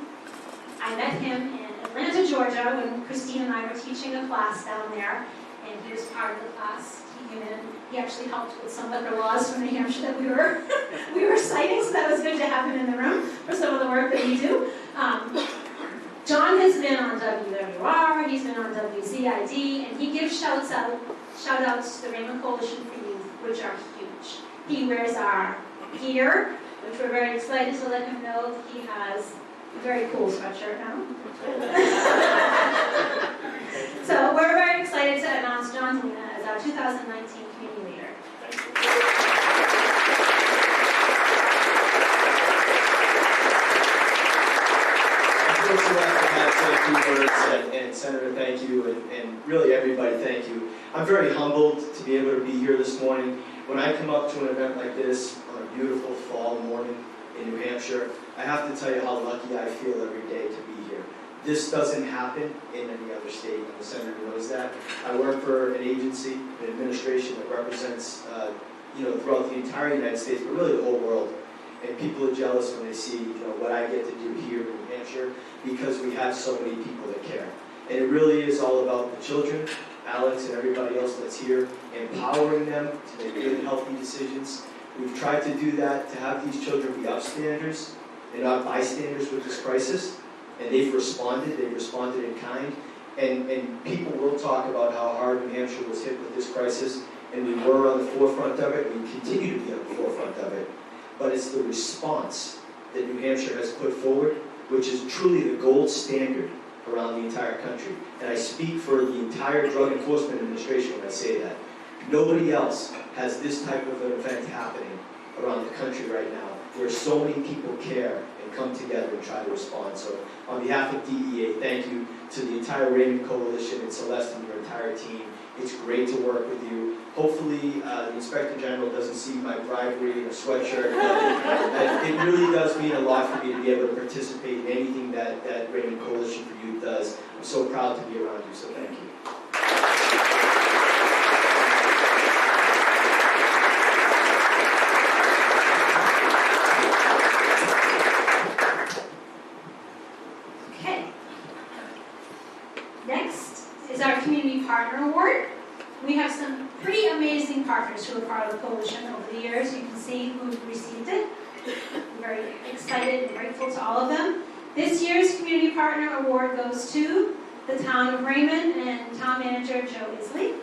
I met him in Atlanta, Georgia, when Christine and I were teaching a class down there, and he was part of the class. He came in. He actually helped with some liquor laws from New Hampshire that we were citing, so that was good to have him in the room for some of the work that we do. John has been on WWR, he's been on WZID, and he gives shout outs to the Raymond Coalition for Youth, which are huge. He wears our gear, which we're very excited to let him know that he has a very cool sweatshirt now. So we're very excited to announce John Delina as our 2019 Community Leader. I'm fortunate to have said a few words, and Senator, thank you, and really everybody, thank you. I'm very humbled to be able to be here this morning. When I come up to an event like this on a beautiful fall morning in New Hampshire, I have to tell you how lucky I feel every day to be here. This doesn't happen in any other state, and the Senator knows that. I work for an agency, an administration that represents, throughout the entire United States, but really the whole world. And people are jealous when they see, what I get to do here in New Hampshire, because we have so many people that care. And it really is all about the children, Alex and everybody else that's here, empowering them to make good, healthy decisions. We've tried to do that, to have these children be upstanders and not bystanders with this crisis. And they've responded in kind. And people will talk about how hard New Hampshire was hit with this crisis, and we were on the forefront of it, and we continue to be on the forefront of it. But it's the response that New Hampshire has put forward, which is truly the gold standard around the entire country. And I speak for the entire Drug Enforcement Administration when I say that. Nobody else has this type of an event happening around the country right now, where so many people care and come together and try to respond. So on behalf of DEA, thank you to the entire Raymond Coalition and Celeste and your entire team. It's great to work with you. Hopefully, the Inspector General doesn't see my bribery in a sweatshirt. It really does mean a lot for me to be able to participate in anything that Raymond Coalition for Youth does. I'm so proud to be around you, so thank you. Okay. Next is our Community Partner Award. We have some pretty amazing partners who are part of the coalition over the years. You can see who received it. I'm very excited and grateful to all of them. This year's Community Partner Award goes to the Town of Raymond and Town Manager Joe Isley.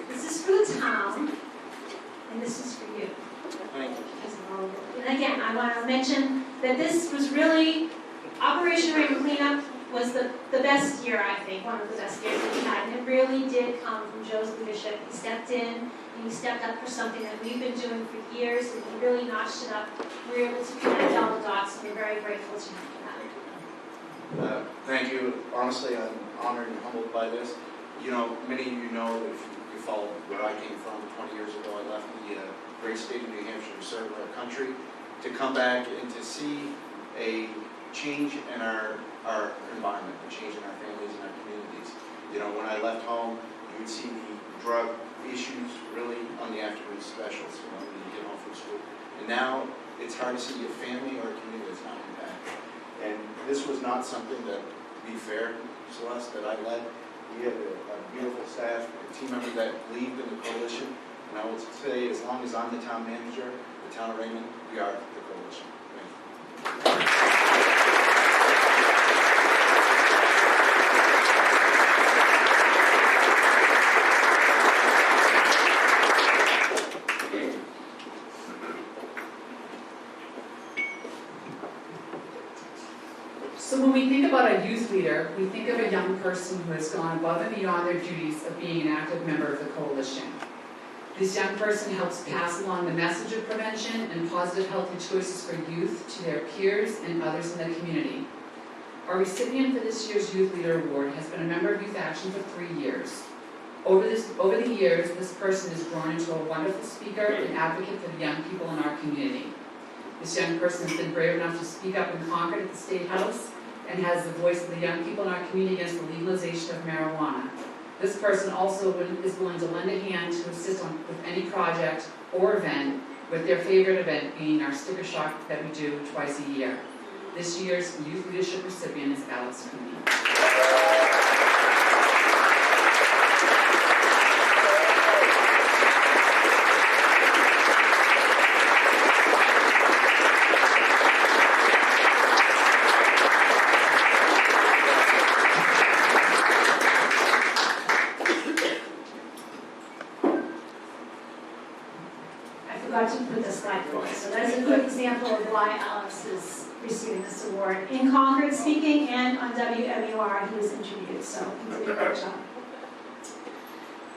This is for the town, and this is for you. And again, I want to mention that this was really, Operation Raymond Cleanup was the best year, I think, one of the best years that we had. And it really did come from Joe's leadership. He stepped in, and he stepped up for something that we've been doing for years, and he really notched it up. We were able to connect all the dots, and we're very grateful to him for that. Thank you. Honestly, I'm honored and humbled by this. Many of you know, if you follow where I came from 20 years ago, I left the great state of New Hampshire to serve our country, to come back and to see a change in our environment, a change in our families and our communities. You know, when I left home, you would see the drug issues really on the afternoon specials, you know, when you get home from school. And now it's hard to see a family or a community that's not impacted. And this was not something that, to be fair, Celeste, that I led. We had a beautiful staff, a team members that believed in the coalition. And I will say, as long as I'm the town manager, the town of Raymond, we are the coalition. Thank you. So when we think about a youth leader, we think of a young person who has gone above and beyond their duties of being an active member of the coalition. This young person helps pass along the message of prevention and positive healthy choices for youth to their peers and others in the community. Our recipient for this year's Youth Leader Award has been a member of Youth Action for 3 years. Over the years, this person has grown into a wonderful speaker and advocate for the young people in our community. This young person has been brave enough to speak up in Concord at the State House and has the voice of the young people in our community against the legalization of marijuana. This person also is willing to lend a hand to assist with any project or event, with their favorite event being our sticker shock that we do twice a year. This year's Youth Leadership recipient is Alex Cooney. To put this slide forward. So that's a good example of why Alex is receiving this award. In Concord speaking and on WMUR, he was interviewed, so he did a great job.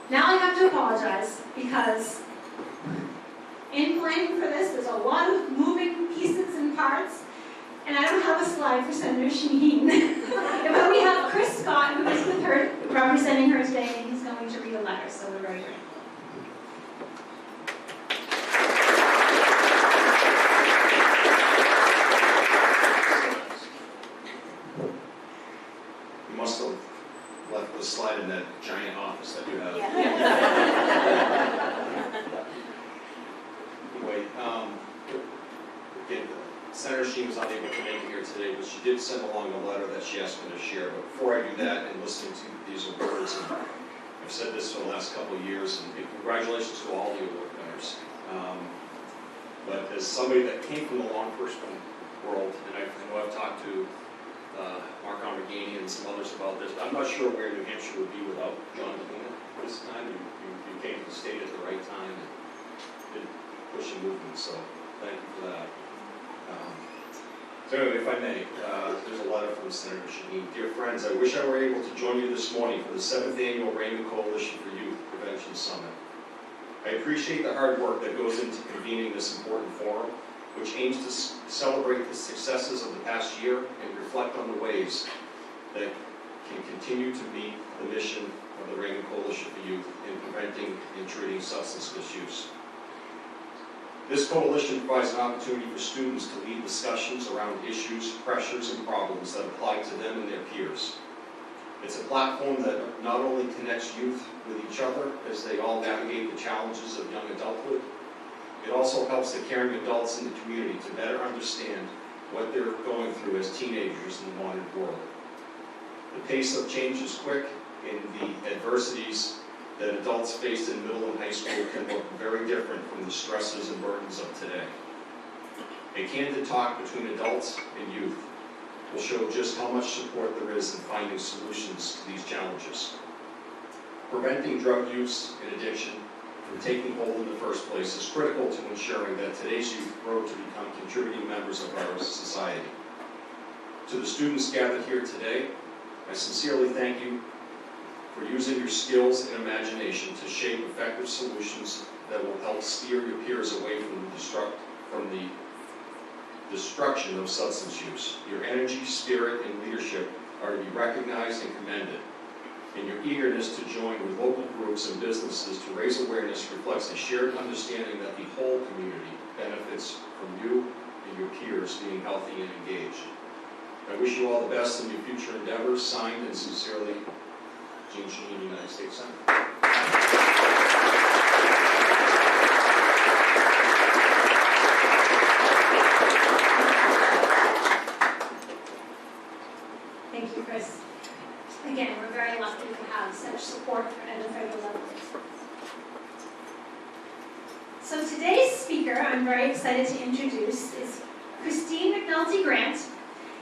Now I have to apologize because in planning for this, there's a lot of moving pieces and parts, and I don't have a slide for Senator Shaheen. But we have Chris Scott, who is with her, representing her today, and he's going to read a letter, so we're very grateful. Slide in that giant office that you have. Anyway, again, Senator Sheen was unable to make it here today, but she did send along a letter that she asked me to share. But before I do that, and listening to these awards, and I've said this for the last couple of years, and congratulations to all the award winners. But as somebody that came from the law enforcement world, and I know I've talked to Mark Amorghini and some others about this. I'm not sure where New Hampshire would be without John Luna this time. You came to the state at the right time and did push the movement, so thank you for that. So anyway, if I may, there's a letter from Senator Shaheen. Dear friends, I wish I were able to join you this morning for the 7th Annual Raymond Coalition for Youth Prevention Summit. I appreciate the hard work that goes into convening this important forum, which aims to celebrate the successes of the past year and reflect on the ways that can continue to meet the mission of the Raymond Coalition for Youth in preventing and treating substance misuse. This coalition provides an opportunity for students to lead discussions around issues, pressures, and problems that apply to them and their peers. It's a platform that not only connects youth with each other as they all navigate the challenges of young adulthood, it also helps the caring adults in the community to better understand what they're going through as teenagers in the modern world. The pace of change is quick, and the adversities that adults face in middle and high school can look very different from the stresses and burdens of today. A candid talk between adults and youth will show just how much support there is in finding solutions to these challenges. Preventing drug use and addiction from taking hold in the first place is critical to ensuring that today's youth grow to become contributing members of our society. To the students gathered here today, I sincerely thank you for using your skills and imagination to shape effective solutions that will help steer your peers away from the destruction of substance use. Your energy, spirit, and leadership are to be recognized and commended. And your eagerness to join with local groups and businesses to raise awareness reflects a shared understanding that the whole community benefits from you and your peers being healthy and engaged. I wish you all the best in your future endeavors. Signed and sincerely, Jean Shaheen, United States Senator. Thank you, Chris. Again, we're very lucky to have such support at the federal level. So today's speaker, I'm very excited to introduce, is Christine McNulty Grant.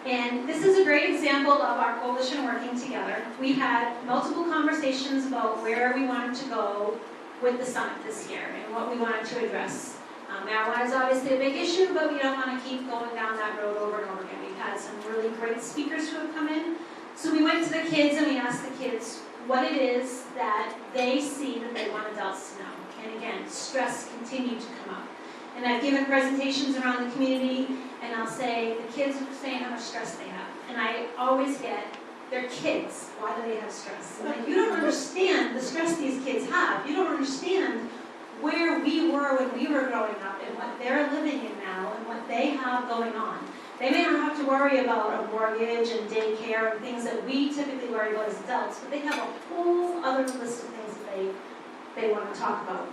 And this is a great example of our coalition working together. We had multiple conversations about where we wanted to go with the summit this year and what we wanted to address. Marijuana is obviously a big issue, but we don't want to keep going down that road over and over again. We've had some really great speakers who have come in. So we went to the kids and we asked the kids what it is that they see that they want adults to know. And again, stress continued to come up. And I've given presentations around the community, and I'll say, the kids are saying how much stress they have. And I always get, they're kids, why do they have stress? I'm like, you don't understand the stress these kids have. You don't understand where we were when we were growing up and what they're living in now and what they have going on. They may not have to worry about a mortgage and daycare and things that we typically worry about as adults, but they have a whole other list of things that they want to talk about.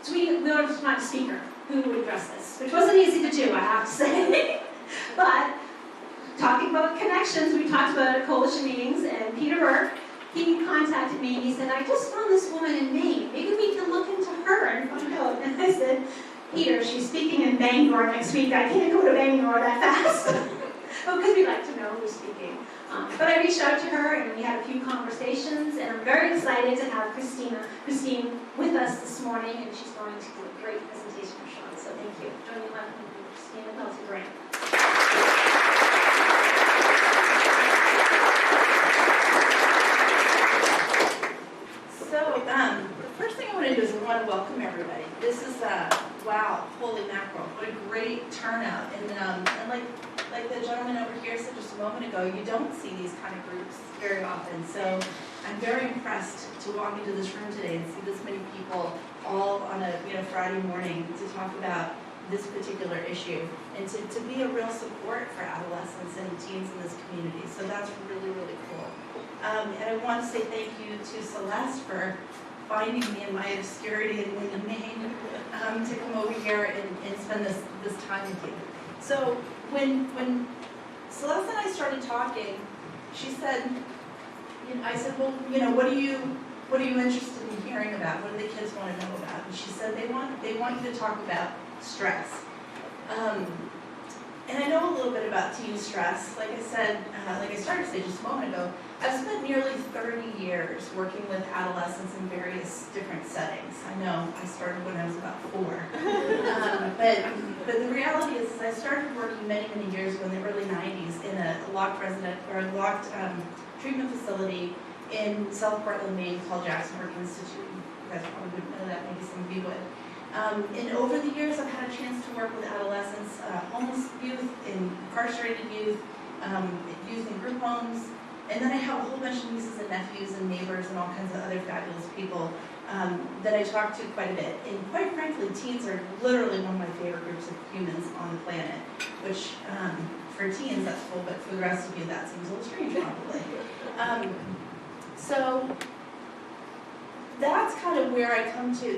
So we wanted to find a speaker who would address this, which wasn't easy to do, I have to say. But talking about connections, we talked about it at coalition meetings, and Peter Burke, he contacted me and he said, I just found this woman in Maine. Maybe we can look into her and find out. And I said, Peter, she's speaking in Bangor next week. I can't go to Bangor that fast. Well, because we'd like to know who's speaking. But I reached out to her and we had a few conversations, and I'm very excited to have Christine with us this morning, and she's going to do a great presentation for Sean. So thank you. Join me in Christine McNulty Grant. So, the first thing I want to do is I want to welcome everybody. This is, wow, holy mackerel, what a great turnout. And like the gentleman over here said just a moment ago, you don't see these kind of groups very often. So I'm very impressed to walk into this room today and see this many people all on a Friday morning to talk about this particular issue and to be a real support for adolescents and teens in this community. So that's really, really cool. And I want to say thank you to Celeste for finding me in my obscurity in Maine to come over here and spend this time with you. So when Celeste and I started talking, she said, I said, well, what are you interested in hearing about? What do the kids want to know about? And she said they want you to talk about stress. And I know a little bit about teen stress. Like I said, like I started to say just a moment ago, I've spent nearly 30 years working with adolescents in various different settings. I know, I started when I was about 4. But the reality is I started working many, many years ago in the early 90s in a locked treatment facility in South Portland, Maine called Jackson Work Institute. You guys probably wouldn't know that, maybe some of you would. And over the years, I've had a chance to work with adolescents, homeless youth, incarcerated youth, youth in group homes, and then I have a whole bunch of nieces and nephews and neighbors and all kinds of other fabulous people that I talk to quite a bit. And quite frankly, teens are literally one of my favorite groups of humans on the planet, which for teens that's cool, but for the rest of you that seems a little strange probably. So that's kind of where I come to you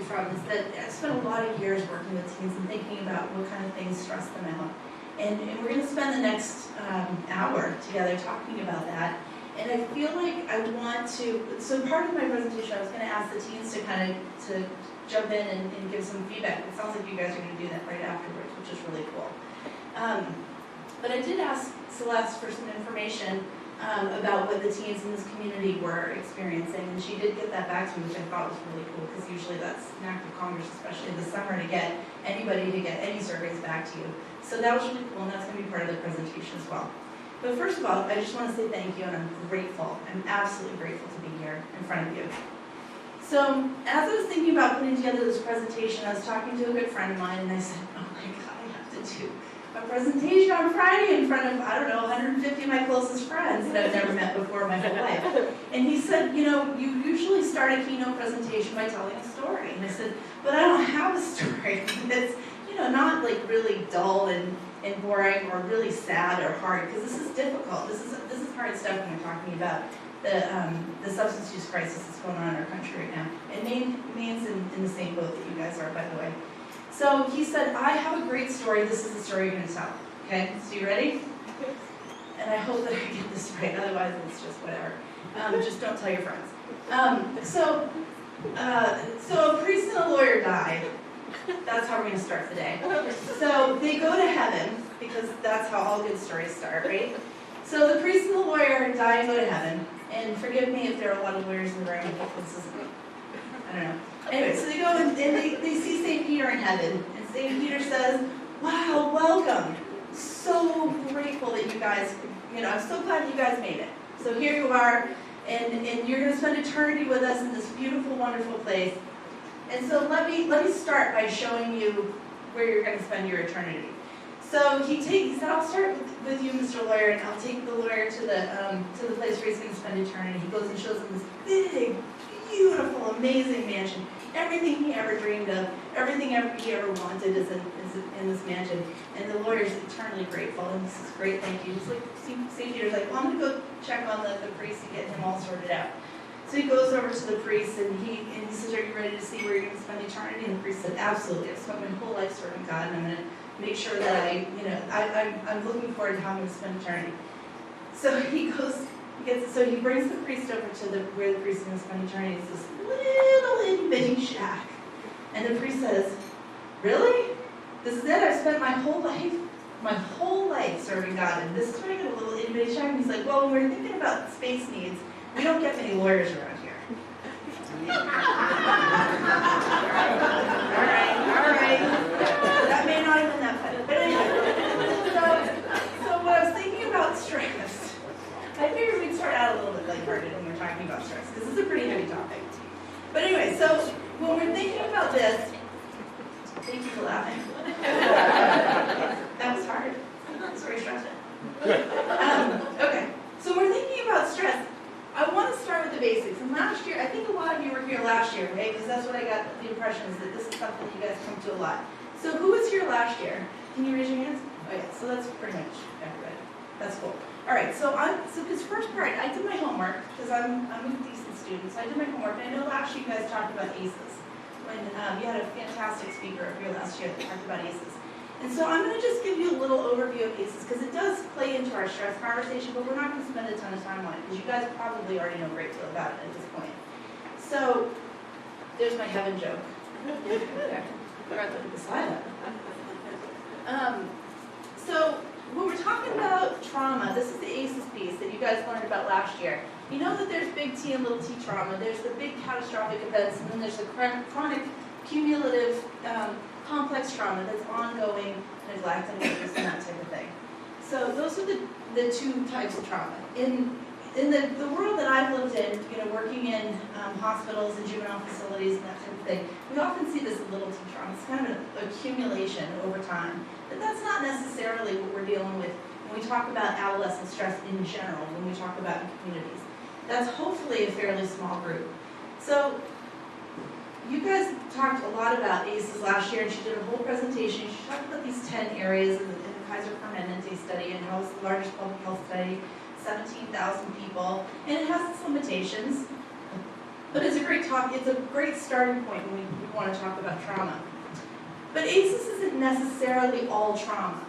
from, is that I spent a lot of years working with teens and thinking about what kind of things stress them out. And we're going to spend the next hour together talking about that. And I feel like I want to, so part of my presentation I was going to ask the teens to kind of jump in and give some feedback. It sounds like you guys are going to do that right afterwards, which is really cool. But I did ask Celeste for some information about what the teens in this community were experiencing, and she did get that back to me, which I thought was really cool, because usually that's an act of Congress, especially in the summer, to get anybody to get any surveys back to you. So that was really cool, and that's going to be part of the presentation as well. But first of all, I just want to say thank you, and I'm grateful. I'm absolutely grateful to be here in front of you. So as I was thinking about putting together this presentation, I was talking to a good friend of mine, and I said, oh my God, I have to do a presentation on Friday in front of, 150 of my closest friends that I've never met before my whole life. And he said, you usually start a keynote presentation by telling a story. And I said, but I don't have a story. It's, not like really dull and boring or really sad or hard, because this is difficult. This is hard stuff when we're talking about the substance use crisis that's going on in our country right now. And Maine's in the same boat that you guys are, by the way. So he said, I have a great story. This is the story you're going to tell. Okay, so you ready? And I hope that I get this right, otherwise it's just whatever. Just don't tell your friends. So a priest and a lawyer died. That's how we're going to start the day. So they go to heaven, because that's how all good stories start, right? So the priest and the lawyer die and go to heaven. And forgive me if there are a lot of lawyers in the room. This is, I don't know. Anyway, so they go and they see St. Peter in heaven. And St. Peter says, wow, welcome. So grateful that you guys, I'm so glad you guys made it. So here you are, and you're going to spend eternity with us in this beautiful, wonderful place. And so let me start by showing you where you're going to spend your eternity. So he said, I'll start with you, Mr. Lawyer, and I'll take the lawyer to the place where he's going to spend eternity. He goes and shows him this big, beautiful, amazing mansion. Everything he ever dreamed of, everything he ever wanted is in this mansion. And the lawyer's eternally grateful, and he says, great, thank you. He's like, St. Peter's like, well, I'm going to go check on the priest and get him all sorted out. So he goes over to the priest, and he says, are you ready to see where you're going to spend eternity? And the priest said, absolutely. I've spent my whole life serving God, and I'm going to make sure that I'm looking forward to how I'm going to spend eternity. So he brings the priest over to where the priest is going to spend eternity. It's this little itty bitty shack. And the priest says, really? This is it? I've spent my whole life serving God, and this is where I get a little itty bitty shack? And he's like, well, when we're thinking about space needs, we don't get many lawyers around here. All right. That may not have been that funny. But anyway, so when I was thinking about stress, I figured we'd start out a little bit lighthearted when we're talking about stress, because this is a pretty heavy topic. But anyway, so when we're thinking about this, thank you for laughing. That was hard. It's very stressful. Okay, so we're thinking about stress. I want to start with the basics. And last year, I think a lot of you were here last year, right? Because that's what I got the impression is that this is something you guys come to a lot. So who was here last year? Can you raise your hands? Oh yeah, so that's pretty much everybody. That's cool. All right, so this first part, I did my homework because I'm a decent student. So I did my homework, and I know last year you guys talked about ACEs when you had a fantastic speaker here last year that talked about ACEs. And so I'm going to just give you a little overview of ACEs because it does play into our stress conversation, but we're not going to spend a ton of time on it because you guys probably already know a great deal about it at this point. So there's my heaven joke. Forgot to put the slide up. So when we're talking about trauma, this is the ACEs piece that you guys learned about last year. You know that there's big T and little t trauma. There's the big catastrophic events, and then there's the chronic, cumulative, complex trauma that's ongoing, neglect, and abuse, and that type of thing. So those are the two types of trauma. In the world that I've lived in, working in hospitals and juvenile facilities and that type of thing, we often see this little t trauma. It's kind of an accumulation over time. But that's not necessarily what we're dealing with when we talk about adolescent stress in general, when we talk about communities. That's hopefully a fairly small group. So you guys talked a lot about ACEs last year, and she did a whole presentation. She talked about these 10 areas in the Kaiser Permanente study, and how it's the largest public health study, 17,000 people, and it has its limitations. But it's a great talk. It's a great starting point when we want to talk about trauma. But ACEs isn't necessarily all trauma,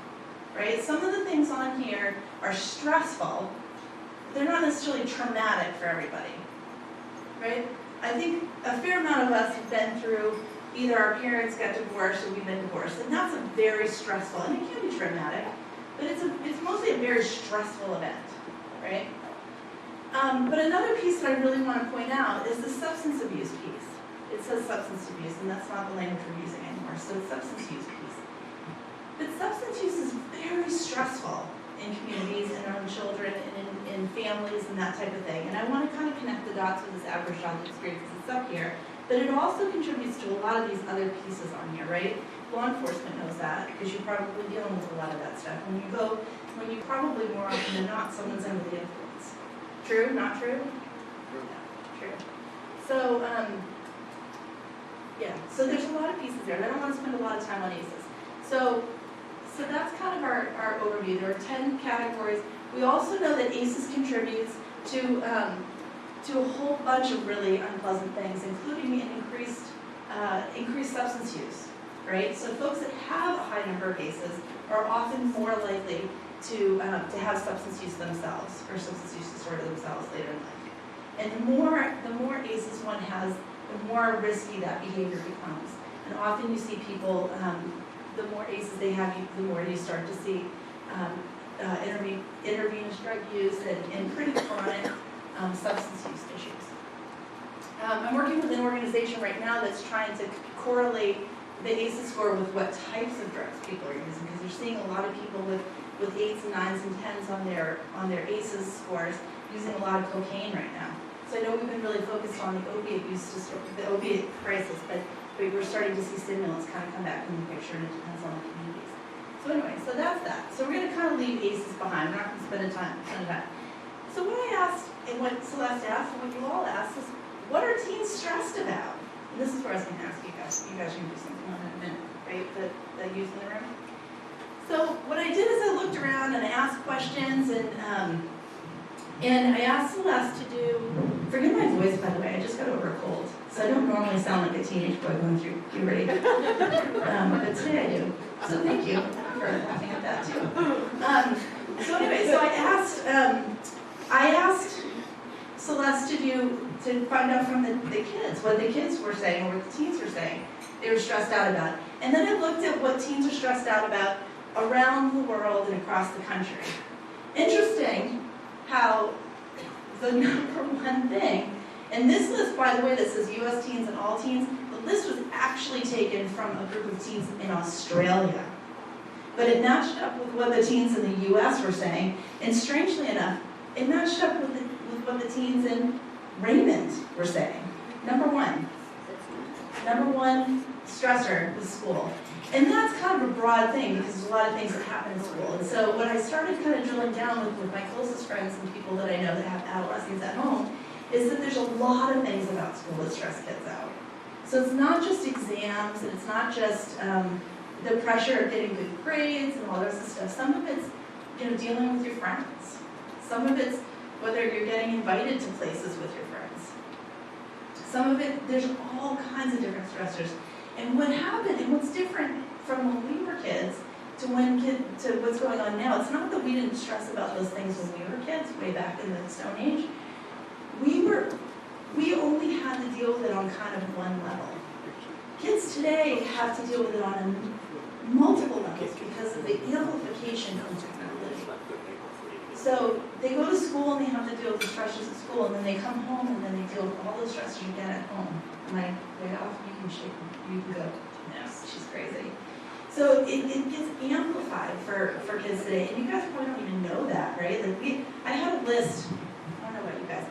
right? Some of the things on here are stressful. They're not necessarily traumatic for everybody, right? I think a fair amount of us have been through either our parents got divorced or we've been divorced, and that's a very stressful, and it can be traumatic, but it's mostly a very stressful event, right? But another piece that I really want to point out is the substance abuse piece. It says substance abuse, and that's not the language we're using anymore, so it's substance use piece. But substance use is very stressful in communities and around children and in families and that type of thing. And I want to kind of connect the dots with this average childhood experience because it's up here. But it also contributes to a lot of these other pieces on here, right? Law enforcement knows that because you're probably dealing with a lot of that stuff. When you probably more often than not, someone's under the influence. True? Not true? Yeah, true. So, yeah, so there's a lot of pieces there. I don't want to spend a lot of time on ACEs. So that's kind of our overview. There are 10 categories. We also know that ACEs contributes to a whole bunch of really unpleasant things, including an increased substance use, right? So folks that have a high number of ACEs are often more likely to have substance use themselves, or substance use disorder themselves later in life. And the more ACEs one has, the more risky that behavior becomes. And often you see people, the more ACEs they have, the more you start to see intravenous drug use and pretty chronic substance use issues. I'm working with an organization right now that's trying to correlate the ACEs score with what types of drugs people are using, because you're seeing a lot of people with 8s and 9s and 10s on their ACEs scores using a lot of cocaine right now. So I know we've been really focused on the opiate use, the opiate crisis, but we're starting to see stimulants kind of come back in the picture, and it depends on the communities. So anyway, so that's that. So we're going to kind of leave ACEs behind. We're not going to spend a ton of time. So what I asked, and what Celeste asked, and what you all asked, is what are teens stressed about? And this is where I was going to ask you guys. You guys are going to do something on that in a minute, right? The youth in the room. So what I did is I looked around and I asked questions, and I asked Celeste to do, forgive my voice by the way, I just got over a cold, so I don't normally sound like a teenage boy going through puberty, but today I do, so thank you for laughing at that too. So anyway, so I asked Celeste to find out from the kids, what the kids were saying, or what the teens were saying they were stressed out about. And then I looked at what teens are stressed out about around the world and across the country. Interesting how the number one thing, and this list, by the way, that says US teens and all teens, the list was actually taken from a group of teens in Australia. But it matched up with what the teens in the US were saying, and strangely enough, it matched up with what the teens in Raymond were saying. Number one stressor was school. And that's kind of a broad thing because there's a lot of things that happen in school. And so when I started kind of drilling down with my closest friends and people that I know that have adolescents at home, is that there's a lot of things about school that stress kids out. So it's not just exams, and it's not just the pressure of getting good grades and all this stuff. Some of it's dealing with your friends. Some of it's whether you're getting invited to places with your friends. Some of it, there's all kinds of different stressors. And what happened, and what's different from when we were kids to what's going on now, it's not that we didn't stress about those things when we were kids, way back in the Stone Age. We only had to deal with it on kind of one level. Kids today have to deal with it on multiple levels because of the amplification of technology. So they go to school and they have to deal with the stressors at school, and then they come home and then they deal with all the stressors again at home. Am I way off? You can shake me. You can go, no, she's crazy. So it gets amplified for kids today, and you guys probably don't even know that, right? Like I had a list, I don't know about you guys,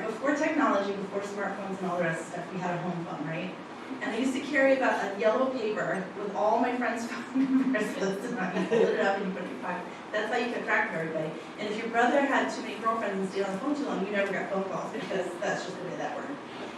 before technology, before smartphones and all the rest of stuff, we had a home phone, right? And I used to carry about a yellow paper with all my friends' phone numbers listed on it. You folded it up and you put it in your pocket. That's how you kept track of everybody. And if your brother had too many girlfriends and stayed on the phone too long, you never got phone calls because that's just the way that worked.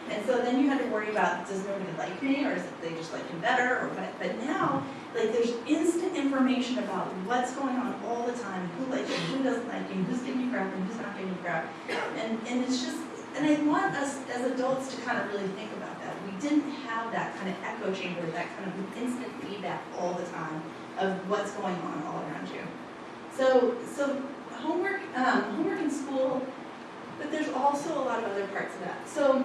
And so then you had to worry about, does nobody like me, or is it they just like him better, or what? But now, like, there's instant information about what's going on all the time, who likes you, who doesn't like you, who's giving you crap and who's not giving you crap. And it's just, and I want us as adults to kind of really think about that. We didn't have that kind of echo chamber, that kind of instant feedback all the time of what's going on all around you. So homework in school, but there's also a lot of other parts of that. So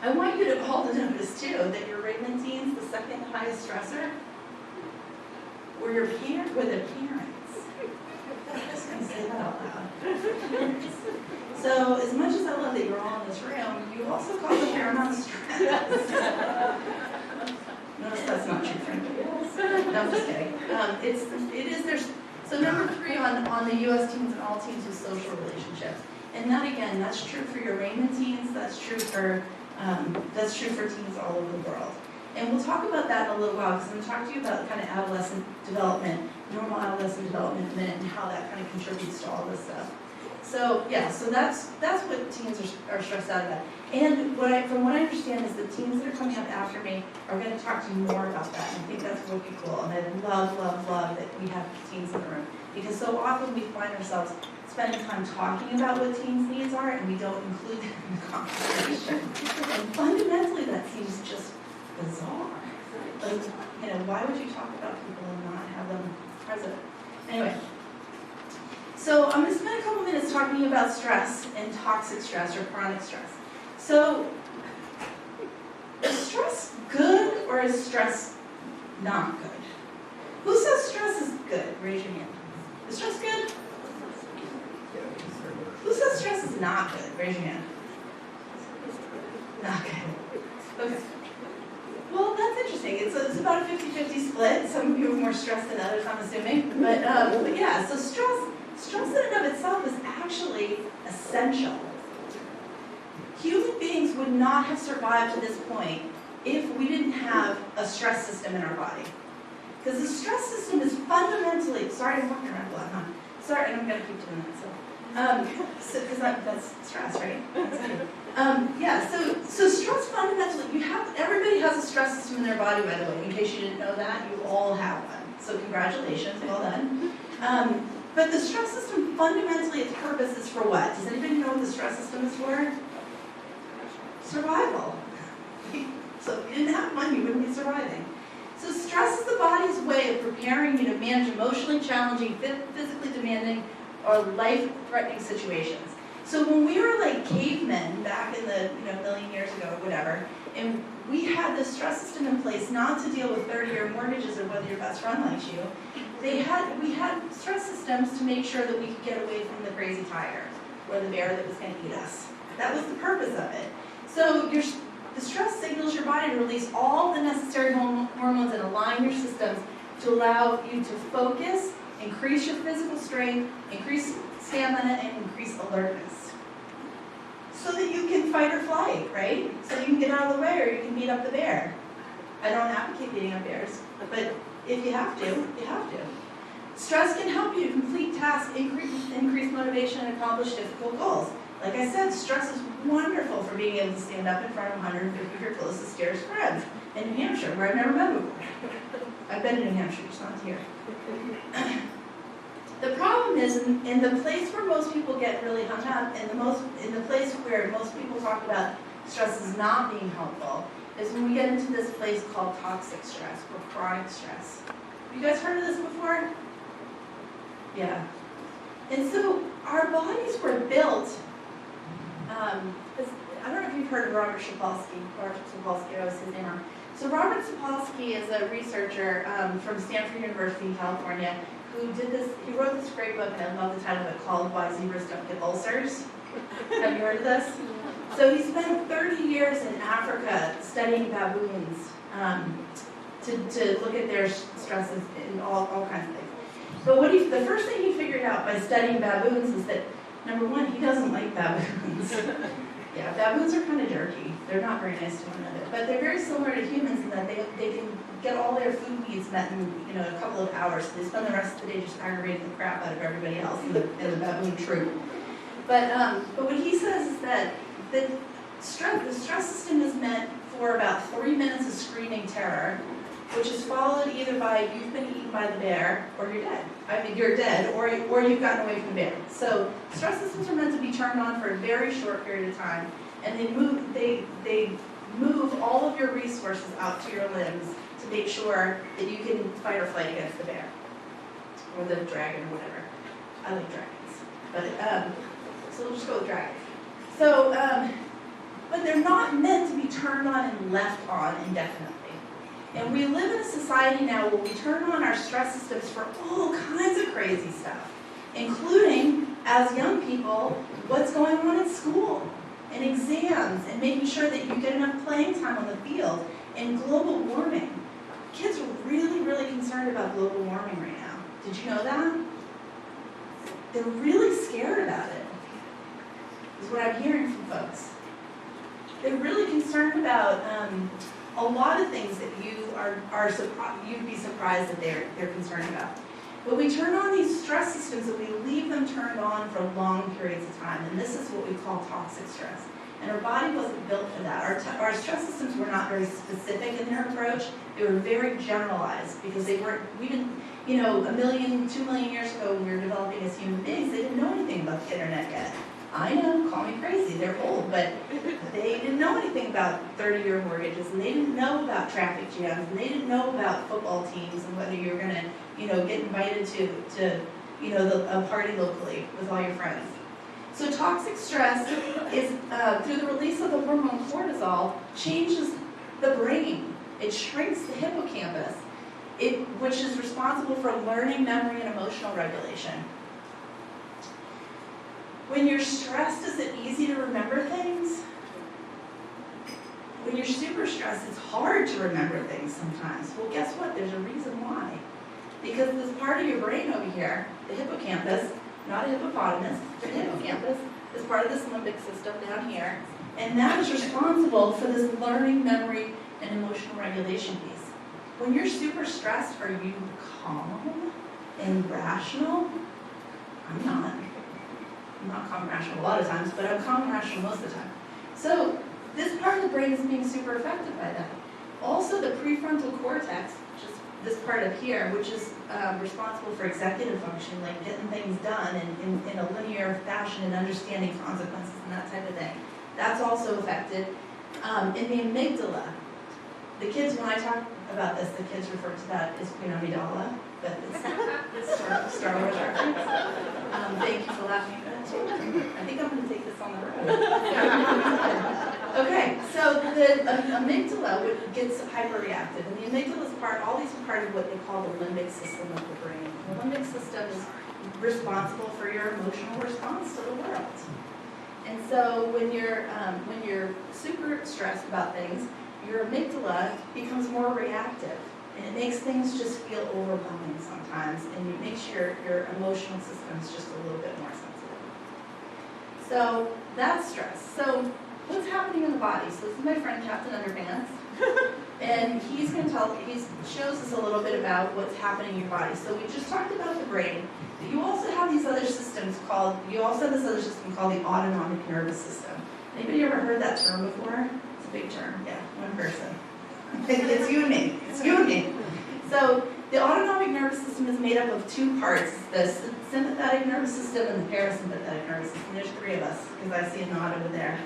I want you to all to notice too that your Raymond teens, the second highest stressor, were their parents. I'm just going to say that out loud. So as much as I love that you're all in this room, you also cause a fair amount of stress. Notice that's not true for anybody else. No, I'm just kidding. So number 3 on the U.S. teens and all teens is social relationships. And that again, that's true for your Raymond teens, that's true for teens all over the world. And we'll talk about that in a little while, because I'm going to talk to you about kind of adolescent development, normal adolescent development in a minute, and how that kind of contributes to all this stuff. So yeah, so that's what teens are stressed out about. And from what I understand is the teens that are coming up after me are going to talk to you more about that. And I think that's really cool. And I love that we have teens in the room, because so often we find ourselves spending time talking about what teens' needs are, and we don't include them in the conversation. And fundamentally, that seems just bizarre. Like, why would you talk about people and not have them present? Anyway. So I'm going to spend a couple minutes talking about stress and toxic stress or chronic stress. So, is stress good or is stress not good? Who says stress is good? Raise your hand. Is stress good? Who says stress is not good? Raise your hand. Not good. Okay. Well, that's interesting. It's about a 50-50 split. Some of you are more stressed than others, I'm assuming. But yeah, so stress in and of itself is actually essential. Human beings would not have survived to this point if we didn't have a stress system in our body. Because the stress system is fundamentally, sorry I'm walking around a lot, huh? Sorry, and I'm going to keep doing that, because that's stress, right? Yeah, so stress fundamentally, everybody has a stress system in their body, by the way. In case you didn't know that, you all have one. So congratulations, well done. But the stress system, fundamentally, its purpose is for what? Does anybody know what the stress system is for? Survival. So if you didn't have one, you wouldn't be surviving. So stress is the body's way of preparing you to manage emotionally challenging, physically demanding, or life-threatening situations. So when we were like cavemen back in the million years ago or whatever, and we had this stress system in place not to deal with 30-year mortgages or whether your best friend likes you, we had stress systems to make sure that we could get away from the crazy tiger or the bear that was going to eat us. That was the purpose of it. So the stress signals your body to release all the necessary hormones and align your systems to allow you to focus, increase your physical strength, increase stamina, and increase alertness. So that you can fight or flight, right? So you can get out of the way or you can beat up the bear. I don't advocate beating up bears, but if you have to, you have to. Stress can help you to complete tasks, increase motivation, and accomplish difficult goals. Like I said, stress is wonderful for being able to stand up in front of 150 of your closest, dearest friends in New Hampshire, where I've never been before. I've been in New Hampshire, just not here. The problem is, in the place where most people get really hung up, in the place where most people talk about stress is not being helpful, is when we get into this place called toxic stress or chronic stress. Have you guys heard of this before? Yeah. And so our bodies were built, I don't know if you've heard of Robert Sapolsky. I always say his name wrong. So Robert Sapolsky is a researcher from Stanford University in California who he wrote this great book, and I love the title of it, called Why Zebras Don't Get Ulcers. Have you heard of this? So he spent 30 years in Africa studying baboons to look at their stresses and all kinds of things. But the first thing he figured out by studying baboons is that, number one, he doesn't like baboons. Yeah, baboons are kind of jerky. They're not very nice to one another. But they're very similar to humans in that they can get all their food needs met in a couple of hours. So they spend the rest of the day just aggravating the crap out of everybody else in the baboon troop. But what he says is that the stress system is meant for about 3 minutes of screaming terror, which is followed either by you've been eaten by the bear or you're dead. I mean, you're dead or you've gotten away from the bear. So stress systems are meant to be turned on for a very short period of time, and they move all of your resources out to your limbs to make sure that you can fight or flight against the bear or the dragon or whatever. I like dragons, but so we'll just go with dragon. So, but they're not meant to be turned on and left on indefinitely. And we live in a society now where we turn on our stress systems for all kinds of crazy stuff, including, as young people, what's going on in school, and exams, and making sure that you get enough playing time on the field, and global warming. Kids are really, really concerned about global warming right now. Did you know that? They're really scared about it, is what I'm hearing from folks. They're really concerned about a lot of things that you'd be surprised that they're concerned about. But we turn on these stress systems and we leave them turned on for long periods of time, and this is what we call toxic stress. And our body wasn't built for that. Our stress systems were not very specific in their approach. They were very generalized because we didn't, a million, 2 million years ago when we were developing as human beings, they didn't know anything about the internet yet. I know, call me crazy, they're old, but they didn't know anything about 30-year mortgages, and they didn't know about traffic jams, and they didn't know about football teams and whether you were gonna, get invited to a party locally with all your friends. So toxic stress is, through the release of the hormone cortisol, changes the brain. It shrinks the hippocampus, which is responsible for learning, memory, and emotional regulation. When you're stressed, is it easy to remember things? When you're super stressed, it's hard to remember things sometimes. Well, guess what? There's a reason why. Because this part of your brain over here, the hippocampus, not a hippopotamus, the hippocampus, is part of this limbic system down here, and that is responsible for this learning, memory, and emotional regulation piece. When you're super stressed, are you calm and rational? I'm not. I'm not calm and rational a lot of times, but I'm calm and rational most of the time. So this part of the brain is being super affected by that. Also the prefrontal cortex, which is this part up here, which is responsible for executive function, like getting things done in a linear fashion and understanding consequences and that type of thing. That's also affected. In the amygdala, the kids, when I talk about this, the kids refer to that as amygdala, but it's Star Wars reference. Thank you for laughing at that too. I think I'm going to take this on the road. Okay, so the amygdala gets hyperreactive, and the amygdala is all these are part of what they call the limbic system of the brain. The limbic system is responsible for your emotional response to the world. And so when you're super stressed about things, your amygdala becomes more reactive. And it makes things just feel overwhelming sometimes, and it makes your emotional systems just a little bit more sensitive. So that's stress. So what's happening in the body? So this is my friend Captain Underpants, and he's going to shows us a little bit about what's happening in your body. So we just talked about the brain, but you also have these other systems called the autonomic nervous system. Anybody ever heard that term before? It's a big term. Yeah, one person. It's you and me. It's you and me. So the autonomic nervous system is made up of two parts: the sympathetic nervous system and the parasympathetic nervous system. There's three of us because I see a nod over there.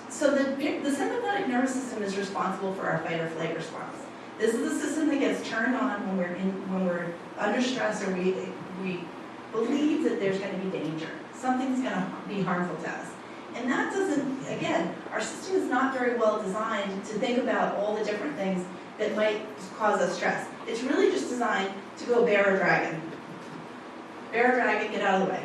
So the sympathetic nervous system is responsible for our fight or flight response. This is the system that gets turned on when we're under stress or we believe that there's going to be danger. Something's going to be harmful to us. And that doesn't, again, our system is not very well designed to think about all the different things that might cause us stress. It's really just designed to go bear a dragon. Bear a dragon, get out of the way.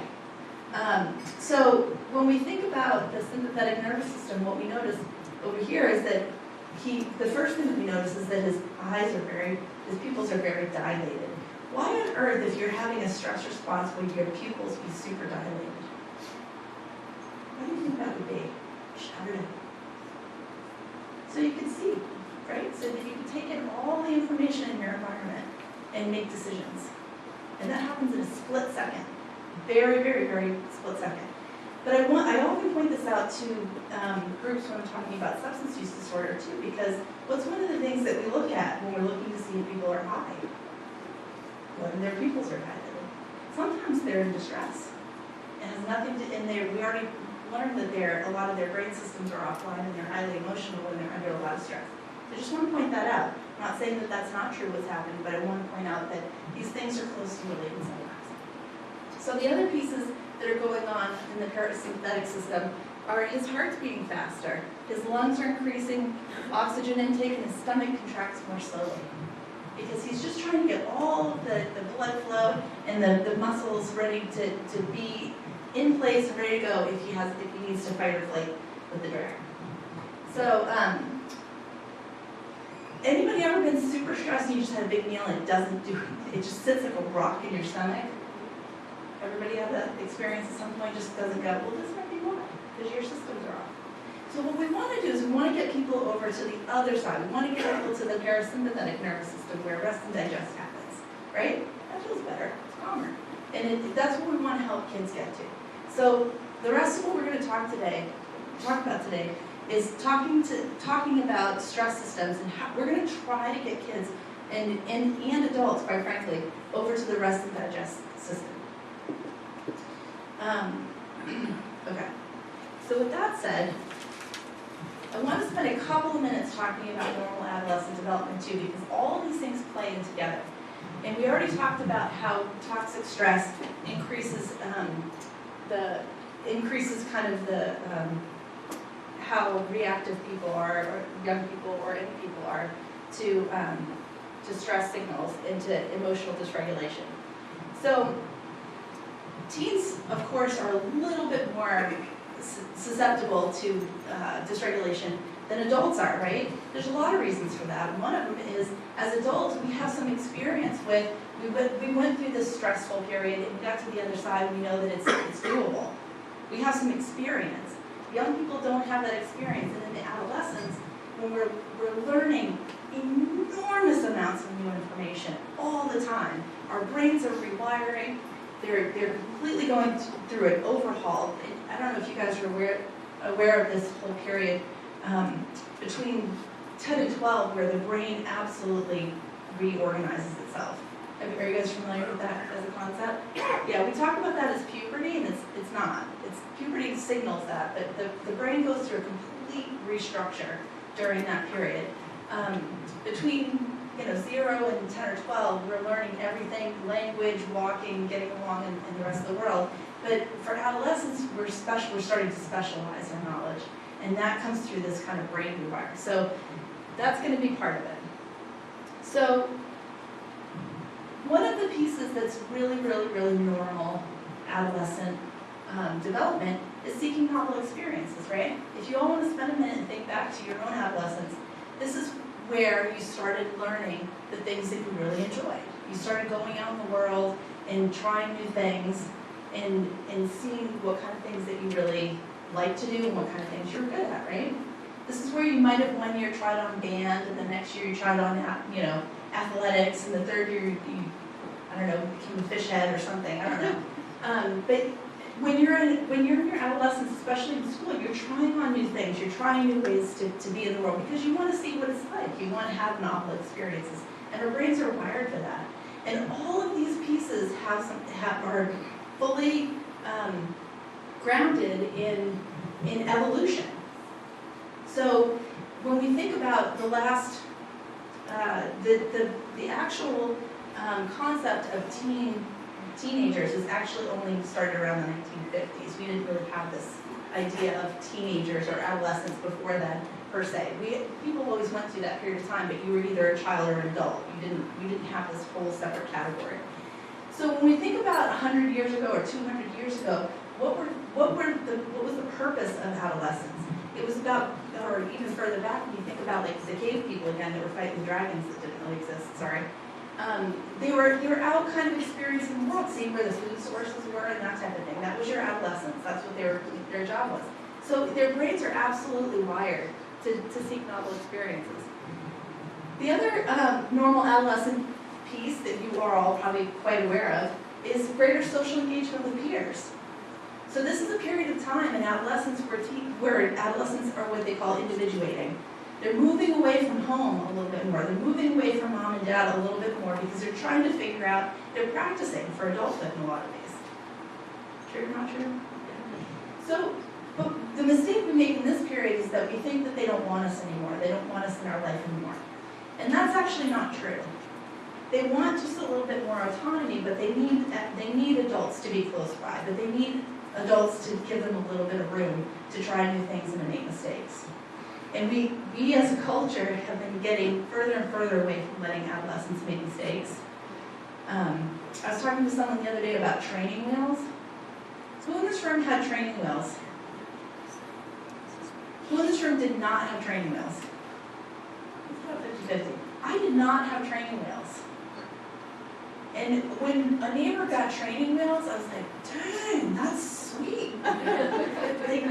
So when we think about the sympathetic nervous system, what we notice over here is that the first thing that we notice is that his pupils are very dilated. Why on earth, if you're having a stress response, would your pupils be super dilated? What do you think that would be? Shout it out. So you can see, right? So that you can take in all the information in your environment and make decisions. And that happens in a split second. Very, very, very split second. But I often point this out to groups when I'm talking about substance use disorder too, because what's one of the things that we look at when we're looking to see if people are high? When their pupils are dilated. Sometimes they're in distress. It has nothing to, we already learned that a lot of their brain systems are offline and they're highly emotional when they're under a lot of stress. So I just want to point that out. I'm not saying that that's not true what's happening, but I want to point out that these things are closely related sometimes. So the other pieces that are going on in the parasympathetic system are his heart's beating faster, his lungs are increasing oxygen intake, and his stomach contracts more slowly. Because he's just trying to get all of the blood flow and the muscles ready to be in place and ready to go if he needs to fight or flight with the dragon. So, anybody ever been super stressed and you just had a big meal and it just sits like a rock in your stomach? Everybody have that experience at some point, just doesn't go, well, this might be why, because your systems are off. So what we want to do is we want to get people over to the other side. We want to get people to the parasympathetic nervous system where rest and digest happens, right? That's feels better, it's calmer. And that's what we want to help kids get to. So the rest of what we're going to talk about today is talking about stress systems and how we're going to try to get kids and adults, quite frankly, over to the rest and digest system. Okay. So with that said, I want to spend a couple of minutes talking about normal adolescent development too, because all of these things play in together. And we already talked about how toxic stress increases how reactive people are, or young people or any people are to stress signals and to emotional dysregulation. So teens, of course, are a little bit more susceptible to dysregulation than adults are, right? There's a lot of reasons for that. One of them is, as adults, we have some experience with, we went through this stressful period and we got to the other side and we know that it's doable. We have some experience. Young people don't have that experience, and in the adolescence, when we're learning enormous amounts of new information all the time, our brains are rewiring, they're completely going through an overhaul. And I don't know if you guys are aware of this whole period between 10 and 12 where the brain absolutely reorganizes itself. Are you guys familiar with that as a concept? Yeah, we talk about that as puberty, and it's not. Puberty signals that, but the brain goes through a complete restructure during that period. Between 0 and 10 or 12, we're learning everything, language, walking, getting along in the rest of the world. But for adolescents, we're starting to specialize our knowledge, and that comes through this kind of brain rewire. So that's going to be part of it. So one of the pieces that's really, really, really normal adolescent development is seeking novel experiences, right? If you all want to spend a minute and think back to your own adolescence, this is where you started learning the things that you really enjoyed. You started going out in the world and trying new things and seeing what kind of things that you really like to do and what kind of things you're good at, right? This is where you might have one year tried on band, and the next year you tried on, athletics, and the third year you became a fish head or something. I don't know. But when you're in your adolescence, especially in school, you're trying on new things. You're trying new ways to be in the world because you want to see what it's like. You want to have novel experiences, and our brains are wired for that. And all of these pieces are fully grounded in evolution. So when we think about the last, the actual concept of teenagers is actually only started around the 1950s. We didn't really have this idea of teenagers or adolescents before then, per se. People always went through that period of time, but you were either a child or an adult. You didn't have this whole separate category. So when we think about 100 years ago or 200 years ago, what was the purpose of adolescence? It was about, or even further back, when you think about like the cave people again that were fighting the dragons that didn't really exist. Sorry. They were out kind of experiencing the world, seeing where the food sources were and that type of thing. That was your adolescence. That's what their job was. So their brains are absolutely wired to seek novel experiences. The other normal adolescent piece that you are all probably quite aware of is greater social engagement with peers. So this is a period of time in adolescence where adolescents are what they call individuating. They're moving away from home a little bit more. They're moving away from mom and dad a little bit more because they're trying to figure out, they're practicing for adulthood in a lot of ways. True or not true? So, but the mistake we make in this period is that we think that they don't want us anymore. They don't want us in our life anymore. And that's actually not true. They want just a little bit more autonomy, but they need adults to be close by. But they need adults to give them a little bit of room to try new things and to make mistakes. And we as a culture have been getting further and further away from letting adolescents make mistakes. I was talking to someone the other day about training wheels. So who in this room had training wheels? Who in this room did not have training wheels? It's about 50-50. I did not have training wheels. And when a neighbor got training wheels, I was like, dang, that's sweet. Like,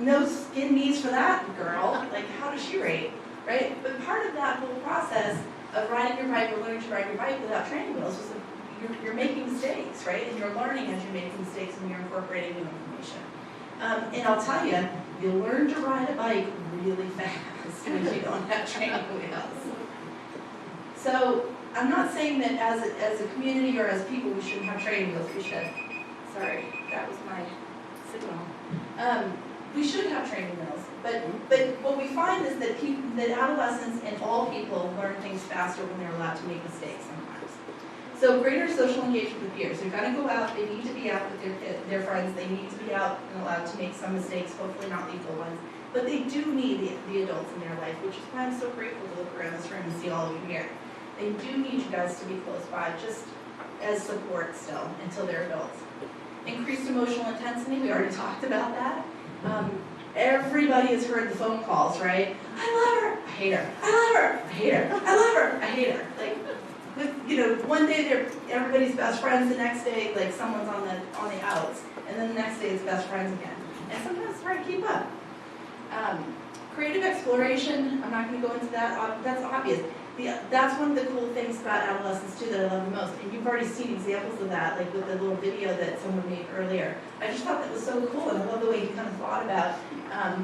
no skin knees for that girl. Like, how does she rate, right? But part of that whole process of riding your bike or learning to ride your bike without training wheels was you're making mistakes, right? And you're learning as you're making mistakes and you're incorporating new information. And I'll tell you, you learn to ride a bike really fast when you don't have training wheels. So I'm not saying that as a community or as people we shouldn't have training wheels. We should. Sorry, that was my signal. We should have training wheels, but what we find is that adolescents and all people learn things faster when they're allowed to make mistakes sometimes. So greater social engagement with peers. They're going to go out. They need to be out with their friends. They need to be out and allowed to make some mistakes, hopefully not lethal ones. But they do need the adults in their life, which is why I'm so grateful to look around this room and see all of you here. They do need you guys to be close by, just as support still, until they're adults. Increased emotional intensity, we already talked about that. Everybody has heard the phone calls, right? I love her, I hate her. I love her, I hate her. I love her, I hate her. Like, one day they're everybody's best friends, the next day, like someone's on the outs, and then the next day it's best friends again. And sometimes it's hard to keep up. Creative exploration, I'm not going to go into that. That's obvious. That's one of the cool things about adolescents too that I love the most. And you've already seen examples of that, like with the little video that someone made earlier. I just thought that was so cool, and I love the way he kind of thought about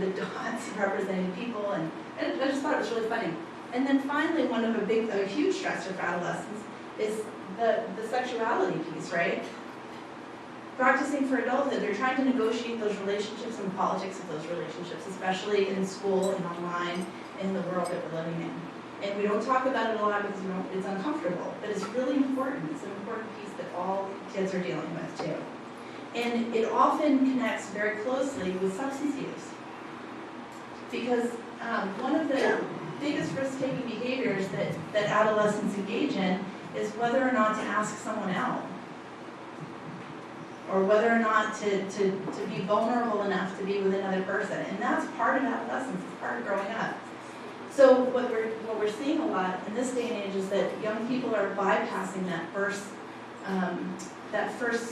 the dots representing people, and I just thought it was really funny. And then finally, one of a huge stressor for adolescents is the sexuality piece, right? Practicing for adulthood, they're trying to negotiate those relationships and the politics of those relationships, especially in school and online in the world that we're living in. And we don't talk about it a lot because it's uncomfortable, but it's really important. It's an important piece that all kids are dealing with too. And it often connects very closely with substance use. Because one of the biggest risk-taking behaviors that adolescents engage in is whether or not to ask someone out, or whether or not to be vulnerable enough to be with another person. And that's part of adolescence, it's part of growing up. So what we're seeing a lot in this day and age is that young people are bypassing that first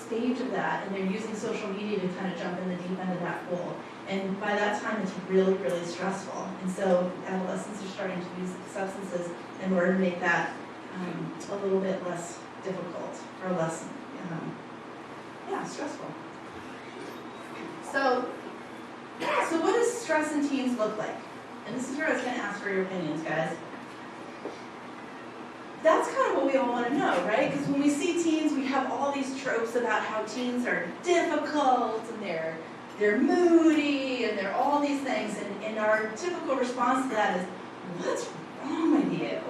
stage of that, and they're using social media to kind of jump in the deep end of that pool. And by that time, it's really, really stressful. And so adolescents are starting to use substances in order to make that a little bit less difficult, or less, stressful. So what does stress in teens look like? And this is where I was going to ask for your opinions, guys. That's kind of what we all want to know, right? Because when we see teens, we have all these tropes about how teens are difficult, and they're moody, and they're all these things. And our typical response to that is, what's wrong with you?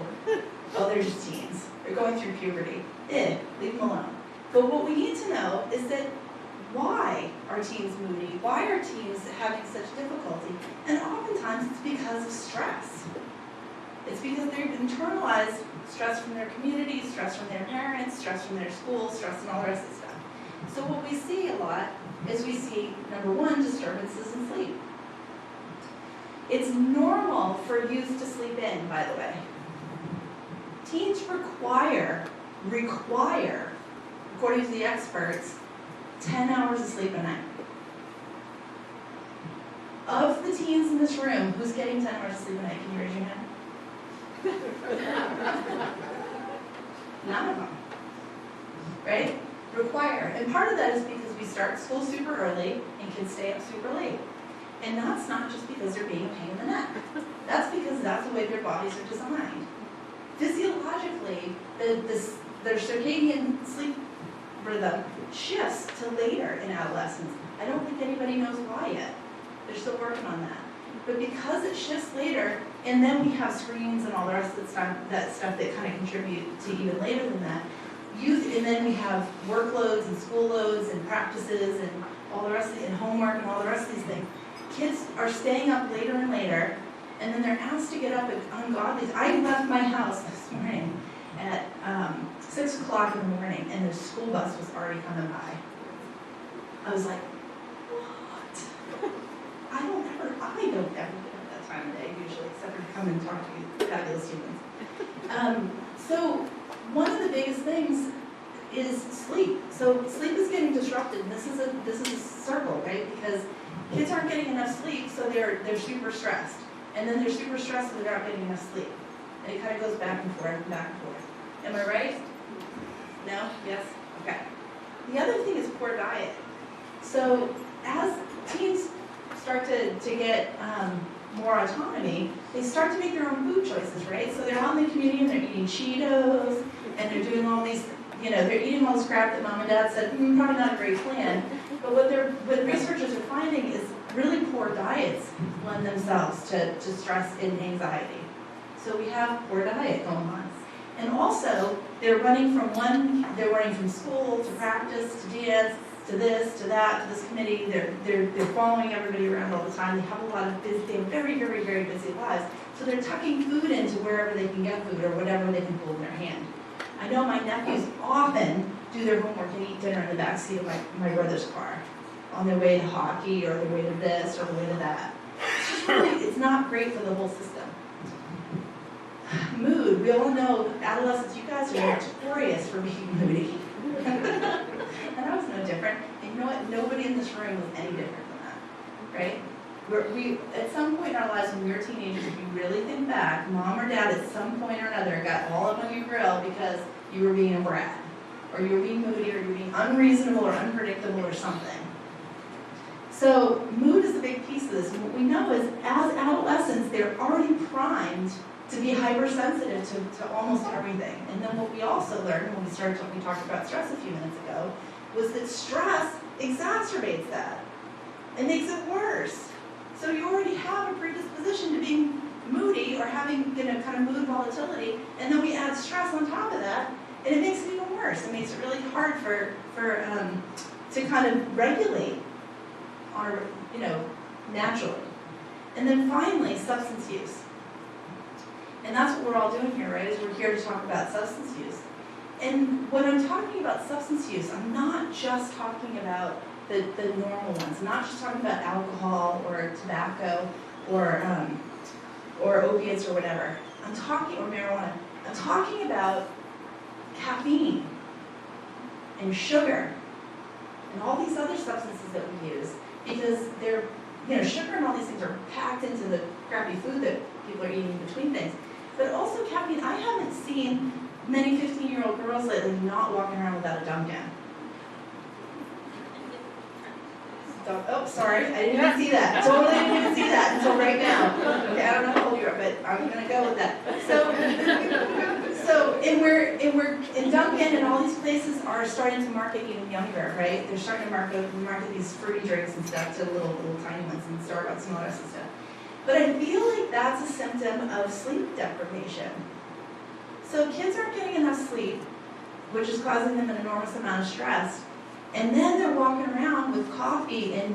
Oh, they're just teens. They're going through puberty. Leave them alone. But what we need to know is that why are teens moody? Why are teens having such difficulty? And oftentimes it's because of stress. It's because they've internalized stress from their community, stress from their parents, stress from their school, stress and all the rest of the stuff. So what we see a lot is we see, number one, disturbances in sleep. It's normal for youth to sleep in, by the way. Teens require, according to the experts, 10 hours of sleep a night. Of the teens in this room, who's getting 10 hours of sleep a night? Can you raise your hand? None of them. Right? Require. And part of that is because we start school super early and kids stay up super late. And that's not just because they're being a pain in the neck. That's because that's the way their bodies are designed. Physiologically, their circadian sleep rhythm shifts to later in adolescence. I don't think anybody knows why yet. They're still working on that. But because it shifts later, and then we have screens and all the rest of that stuff that kind of contribute to even later than that, and then we have workloads and school loads and practices and all the rest of and homework and all the rest of these things. Kids are staying up later and later, and then they're asked to get up at ungodly. I left my house this morning at 6 o'clock in the morning, and the school bus was already coming by. I was like, what? I don't ever get up that time of day usually, except for to come and talk to you fabulous humans. So one of the biggest things is sleep. So sleep is getting disrupted, and this is a circle, right? Because kids aren't getting enough sleep, so they're super stressed. And then they're super stressed, so they're not getting enough sleep. And it kind of goes back and forth and back and forth. Am I right? No? Yes? Okay. The other thing is poor diet. So as teens start to get more autonomy, they start to make their own food choices, right? So they're out in the community and they're eating Cheetos, and they're doing all these, they're eating all this crap that mom and dad said, probably not a great plan. But what researchers are finding is really poor diets lend themselves to stress and anxiety. So we have poor diet going on. And also, they're running from school to practice, to dance, to this, to that, to this committee. They're following everybody around all the time. They have they have very, very, very busy lives. So they're tucking food into wherever they can get food or whatever they can hold in their hand. I know my nephews often do their homework and eat dinner in the backseat of my brother's car on their way to hockey or their way to this or the way to that. It's just really, it's not great for the whole system. Mood, we all know adolescents, you guys are notorious for being moody. And I was no different. And you know what? Nobody in this room was any different than that, right? We at some point in our lives when we were teenagers, if you really think back, mom or dad at some point or another got all up on your grill because you were being a brat, or you were being moody, or you were being unreasonable or unpredictable or something. So mood is a big piece of this. And what we know is as adolescents, they're already primed to be hypersensitive to almost everything. And then what we also learned when we talked about stress a few minutes ago was that stress exacerbates that and makes it worse. So you already have a predisposition to being moody or having kind of mood volatility, and then we add stress on top of that, and it makes it even worse. It makes it really hard to kind of regulate our, naturally. And then finally, substance use. And that's what we're all doing here, right, is we're here to talk about substance use. And when I'm talking about substance use, I'm not just talking about the normal ones. I'm not just talking about alcohol or tobacco or opiates or whatever. Or marijuana. I'm talking about caffeine and sugar and all these other substances that we use because they're, sugar and all these things are packed into the crappy food that people are eating in between things. But also caffeine, I haven't seen many 15-year-old girls lately not walking around without a Dunkin'. Oh, sorry, I didn't even see that. Totally didn't even see that until right now. Okay, I don't know how old you are, but I'm gonna go with that. And Dunkin' and all these places are starting to market even younger, right? They're starting to market these fruity drinks and stuff to little tiny ones and Starbucks and all that stuff. But I feel like that's a symptom of sleep deprivation. So kids aren't getting enough sleep, which is causing them an enormous amount of stress. And then they're walking around with coffee and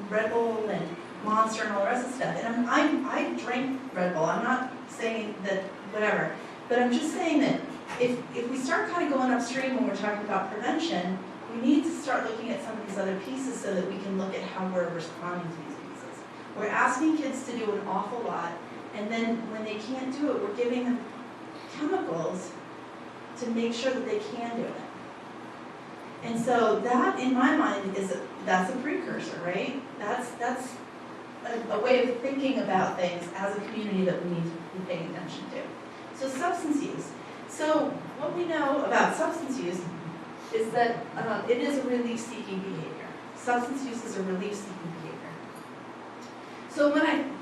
Red Bull and Monster and all the rest of the stuff. And I drink Red Bull. I'm not saying that whatever. But I'm just saying that if we start kind of going upstream when we're talking about prevention, we need to start looking at some of these other pieces so that we can look at how we're responding to these pieces. We're asking kids to do an awful lot, and then when they can't do it, we're giving them chemicals to make sure that they can do it. And so that, in my mind, that's a precursor, right? That's a way of thinking about things as a community that we need to be paying attention to. So substance use. So what we know about substance use is that it is a relief-seeking behavior. Substance use is a relief-seeking behavior. So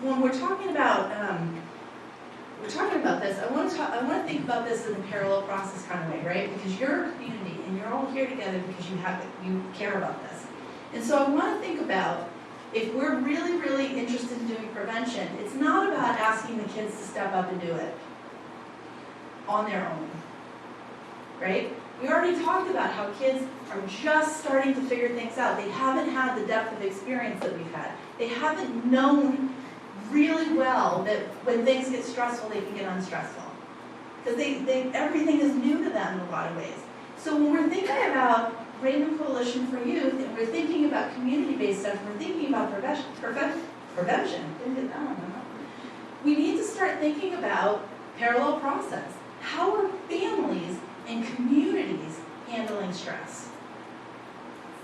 when we're talking about this, I want to think about this in a parallel process kind of way, right? Because you're a community and you're all here together because you care about this. And so I want to think about if we're really, really interested in doing prevention, it's not about asking the kids to step up and do it on their own, right? We already talked about how kids are just starting to figure things out. They haven't had the depth of experience that we've had. They haven't known really well that when things get stressful, they can get unstressful. Because everything is new to them in a lot of ways. So when we're thinking about Raymond Coalition for Youth, and we're thinking about community-based stuff, we're thinking about prevention, we need to start thinking about parallel process. How are families and communities handling stress?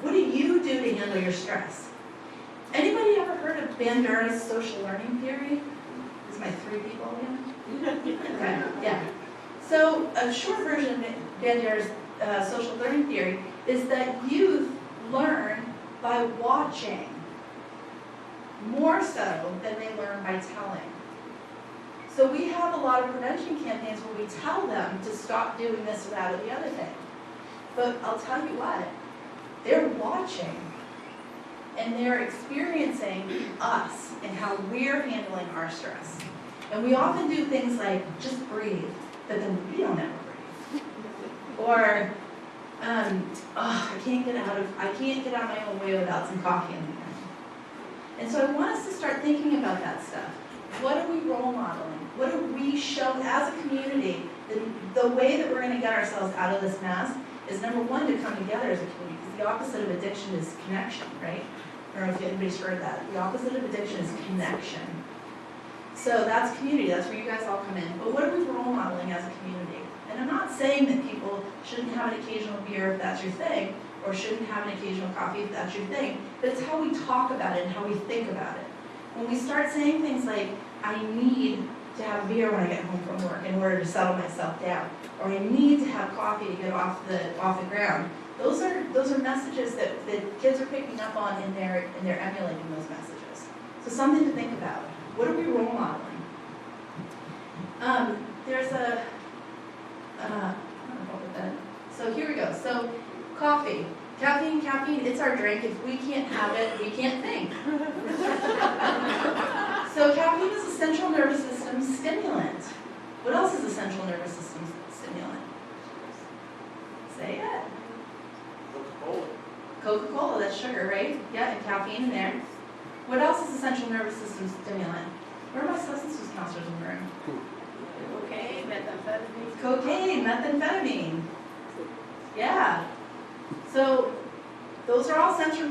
What do you do to handle your stress? Anybody ever heard of Bandura's social learning theory? This is my 3 people again? Okay, yeah. So a short version of Bandura's social learning theory is that youth learn by watching more so than they learn by telling. So we have a lot of prevention campaigns where we tell them to stop doing this or that or the other thing. But I'll tell you what, they're watching and they're experiencing us and how we're handling our stress. And we often do things like just breathe, but then we don't ever breathe. Or, I can't get out of my own way without some coffee in the morning. And so I want us to start thinking about that stuff. What are we role modeling? What do we show as a community? The way that we're going to get ourselves out of this mess is, number one, to come together as a community, because the opposite of addiction is connection, right? I don't know if anybody's heard that. The opposite of addiction is connection. So that's community, that's where you guys all come in. But what are we role modeling as a community? And I'm not saying that people shouldn't have an occasional beer if that's your thing, or shouldn't have an occasional coffee if that's your thing, but it's how we talk about it and how we think about it. When we start saying things like, I need to have beer when I get home from work in order to settle myself down, or I need to have coffee to get off the ground, those are messages that kids are picking up on, and they're emulating those messages. So something to think about. What are we role modeling? There's a, I don't know what that. So here we go. So coffee, caffeine, it's our drink. If we can't have it, we can't think. So caffeine is a central nervous system stimulant. What else is a central nervous system stimulant? Say it. Coca-Cola. Coca-Cola, that's sugar, right? Yeah, and caffeine in there. What else is a central nervous system stimulant? Where are my substance use counselors in the room? Cocaine, methamphetamine. Yeah. So those are all central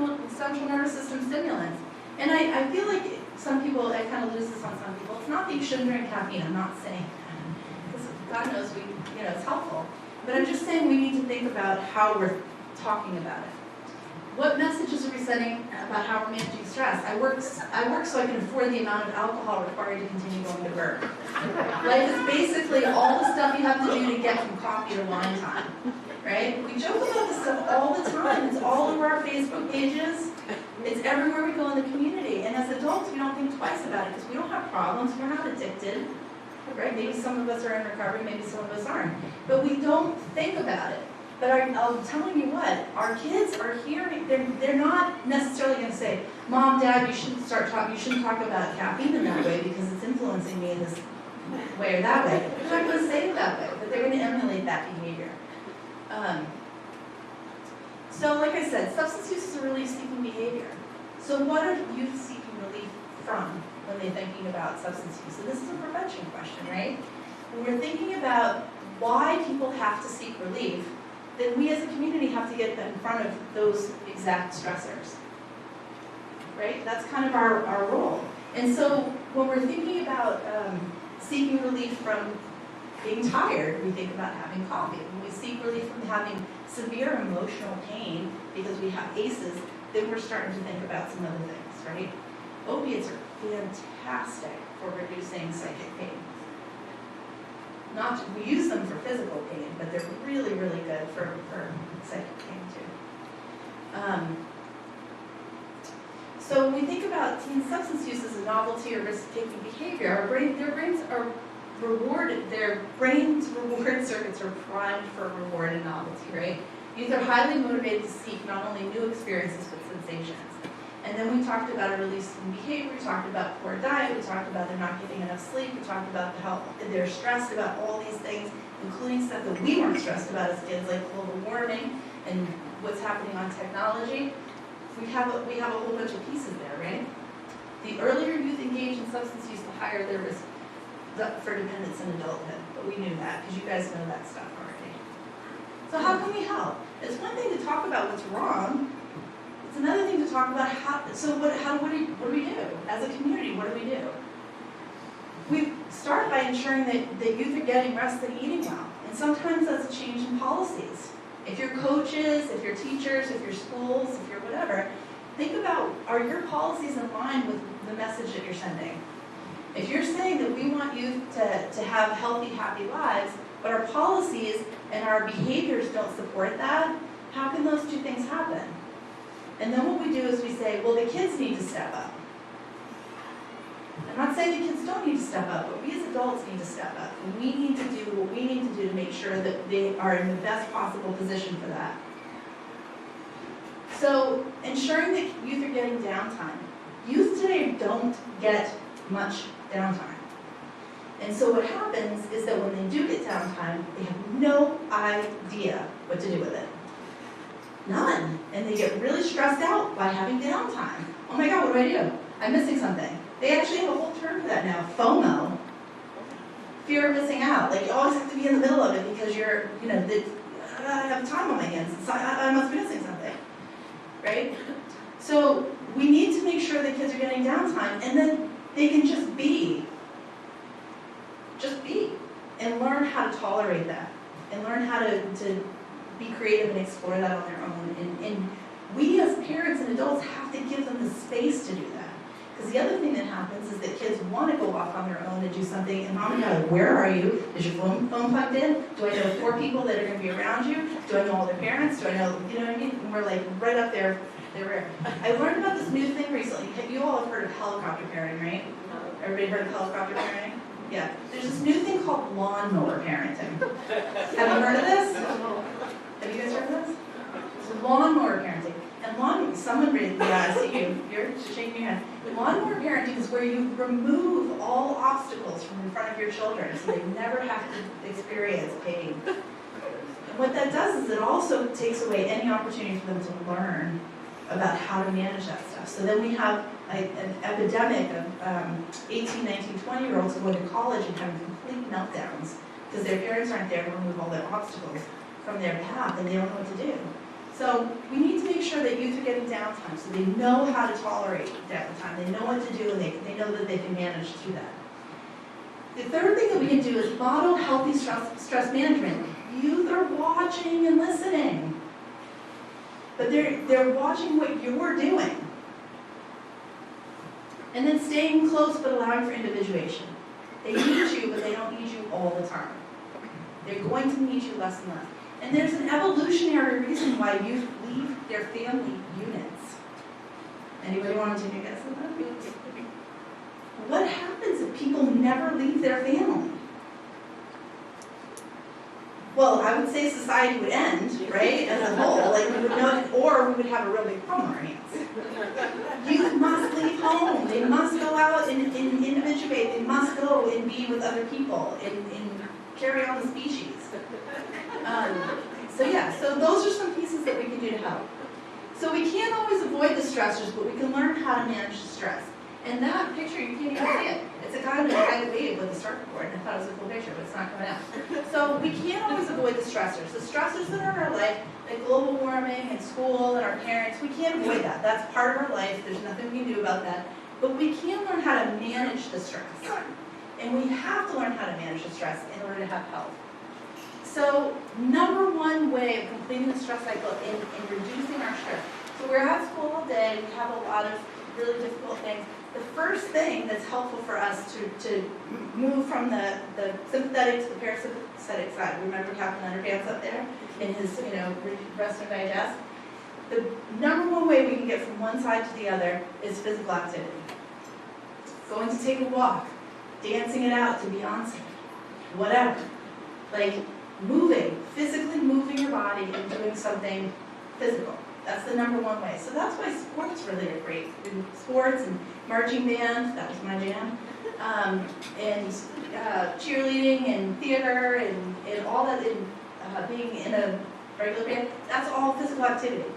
nervous system stimulants. And I feel like some people, I kind of lose this on some people. It's not that you shouldn't drink caffeine. I'm not saying that. Because God knows it's helpful. But I'm just saying we need to think about how we're talking about it. What messages are we sending about how we're managing stress? I work so I can afford the amount of alcohol required to continue going to work. Life is basically all the stuff you have to do to get from coffee to wine time, right? We joke about this stuff all the time. It's all over our Facebook pages. It's everywhere we go in the community. And as adults, we don't think twice about it because we don't have problems. We're not addicted, right? Maybe some of us are in recovery, maybe some of us aren't. But we don't think about it. But I'm telling you what, our kids are hearing, they're not necessarily going to say, Mom, Dad, you shouldn't talk about caffeine in that way because it's influencing me in this way or that way. They're not going to say it that way, but they're going to emulate that behavior. So like I said, substance use is a relief-seeking behavior. So what are youth seeking relief from when they're thinking about substance use? And this is a prevention question, right? When we're thinking about why people have to seek relief, then we as a community have to get in front of those exact stressors, right? That's kind of our role. And so when we're thinking about seeking relief from being tired, we think about having coffee. When we seek relief from having severe emotional pain because we have ACEs, then we're starting to think about some other things, right? Opiates are fantastic for reducing psychic pain. We use them for physical pain, but they're really, really good for psychic pain too. So when we think about teen substance use as a novelty or risk-taking behavior, their brains are rewarded, their brain's reward circuits are primed for reward and novelty, right? Youth are highly motivated to seek not only new experiences, but sensations. And then we talked about a release-seeking behavior, we talked about poor diet, we talked about they're not getting enough sleep, we talked about how they're stressed about all these things, including stuff that we weren't stressed about as kids, like global warming and what's happening on technology. We have a whole bunch of pieces there, right? The earlier youth engage in substance use, the higher their risk for dependence in adulthood. But we knew that, because you guys know that stuff already. So how can we help? It's one thing to talk about what's wrong. It's another thing to talk about what do we do? As a community, what do we do? We start by ensuring that youth are getting rest and eating well. And sometimes that's a change in policies. If you're coaches, if you're teachers, if you're schools, if you're whatever, think about, are your policies in line with the message that you're sending? If you're saying that we want youth to have healthy, happy lives, but our policies and our behaviors don't support that, how can those two things happen? And then what we do is we say, well, the kids need to step up. I'm not saying the kids don't need to step up, but we as adults need to step up. And we need to do what we need to do to make sure that they are in the best possible position for that. So, ensuring that youth are getting downtime. Youth today don't get much downtime. And so what happens is that when they do get downtime, they have no idea what to do with it. None. And they get really stressed out by having downtime. Oh my God, what do? I'm missing something. They actually have a whole term for that now, FOMO. Fear of missing out. Like you always have to be in the middle of it because you're, I have time on my hands. I must be missing something, right? So we need to make sure that kids are getting downtime and then they can just be, and learn how to tolerate that and learn how to be creative and explore that on their own. And we as parents and adults have to give them the space to do that. Because the other thing that happens is that kids want to go off on their own and do something, and mom and dad, where are you? Is your phone plugged in? Do I know 4 people that are going to be around you? Do I know all their parents? Do I know, you know what I mean? And we're like right up there, they're rare. I learned about this new thing recently. You all have heard of helicopter parenting, right? Everybody heard of helicopter parenting? Yeah. There's this new thing called lawnmower parenting. Have you heard of this? Have you guys heard of this? It's lawnmower parenting. And someone raised, yeah, I see you. You're shaking your head. Lawnmower parenting is where you remove all obstacles from in front of your children so they never have to experience pain. And what that does is it also takes away any opportunity for them to learn about how to manage that stuff. So then we have an epidemic of 18, 19, 20-year-olds going to college and having complete meltdowns because their parents aren't there to remove all the obstacles from their path and they don't know what to do. So we need to make sure that youth are getting downtime so they know how to tolerate downtime. They know what to do and they know that they can manage through that. The third thing that we can do is model healthy stress management. Youth are watching and listening, but they're watching what you're doing. And then staying close but allowing for individuation. They need you, but they don't need you all the time. They're going to need you less and less. And there's an evolutionary reason why youth leave their family units. Anybody want to take a guess at that? What happens if people never leave their family? Well, I would say society would end, right, as a whole. Like we would know, or we would have a real big problem on our hands. Youth must leave home. They must go out and individuate. They must go and be with other people and carry on the species. So those are some pieces that we can do to help. So we can't always avoid the stressors, but we can learn how to manage the stress. And that picture, you can't even see it. It's a guy in a guided wave with a circuit board, and I thought it was a cool picture, but it's not coming out. So we can't always avoid the stressors. The stressors that are in our life, like global warming and school and our parents, we can't avoid that. That's part of our life. There's nothing we can do about that. But we can learn how to manage the stress. And we have to learn how to manage the stress in order to have health. So number one way of completing the stress cycle in reducing our stress. So we're at school all day, we have a lot of really difficult things. The first thing that's helpful for us to move from the sympathetic to the parasympathetic side. Remember Captain Underpants up there in his, rest and digest? The number one way we can get from one side to the other is physical activity. Going to take a walk, dancing it out to Beyonce, whatever. Like moving, physically moving your body and doing something physical. That's the number one way. So that's why sports really are great. Sports and marching band, that was my jam, and cheerleading and theater and all that, being in a regular band, that's all physical activity.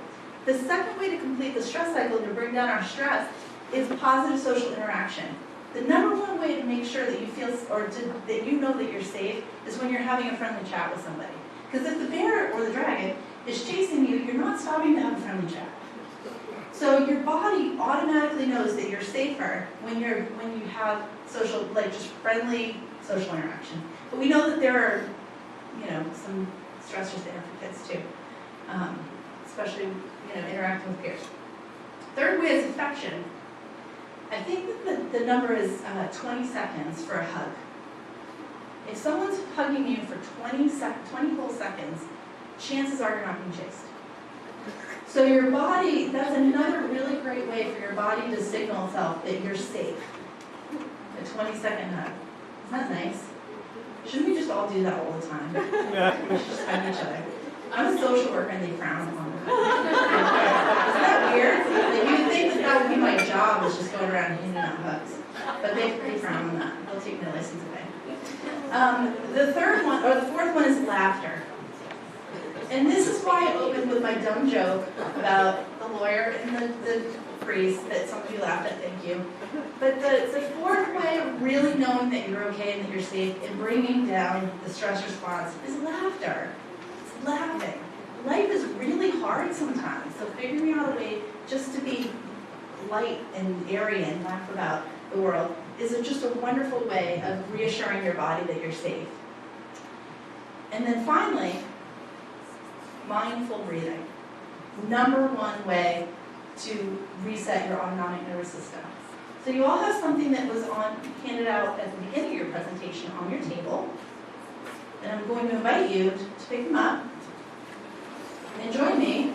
The second way to complete the stress cycle and to bring down our stress is positive social interaction. The number one way to make sure that you feel, that you know that you're safe is when you're having a friendly chat with somebody. Because if the bear or the dragon is chasing you, you're not stopping to have a friendly chat. So your body automatically knows that you're safer when you have social, like just friendly social interaction. But we know that there are, some stressors there for kids too, especially interacting with peers. Third way is affection. I think that the number is 20 seconds for a hug. If someone's hugging you for 20 whole seconds, chances are you're not being chased. So your body, that's another really great way for your body to signal itself that you're safe. A 20-second hug. Isn't that nice? Shouldn't we just all do that all the time? We should just hug each other. I'm a social worker and they frown upon that. Isn't that weird? Like, you'd think that would be my job, is just going around handing out hugs. But they frown on that. They'll take my license away. The fourth one is laughter. And this is why I opened with my dumb joke about the lawyer and the priest that some of you laughed at, thank you. But the fourth way of really knowing that you're okay and that you're safe and bringing down the stress response is laughter. It's laughing. Life is really hard sometimes, so figuring out a way just to be light and airy and laugh about the world is just a wonderful way of reassuring your body that you're safe. And then finally, mindful breathing. Number one way to reset your autonomic nervous system. So you all have something that was handed out at the beginning of your presentation on your table. And I'm going to invite you to pick them up and join me.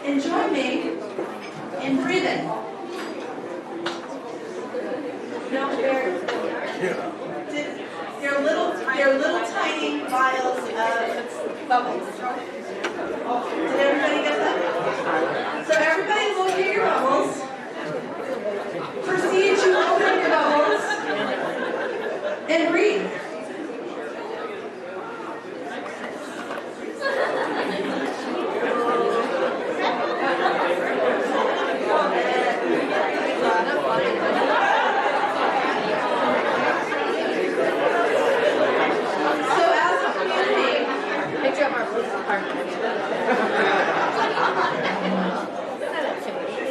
And join me in breathing. No, they're little tiny vials of bubbles. Did everybody get that? So everybody look at your bubbles. Proceed to open your bubbles and breathe.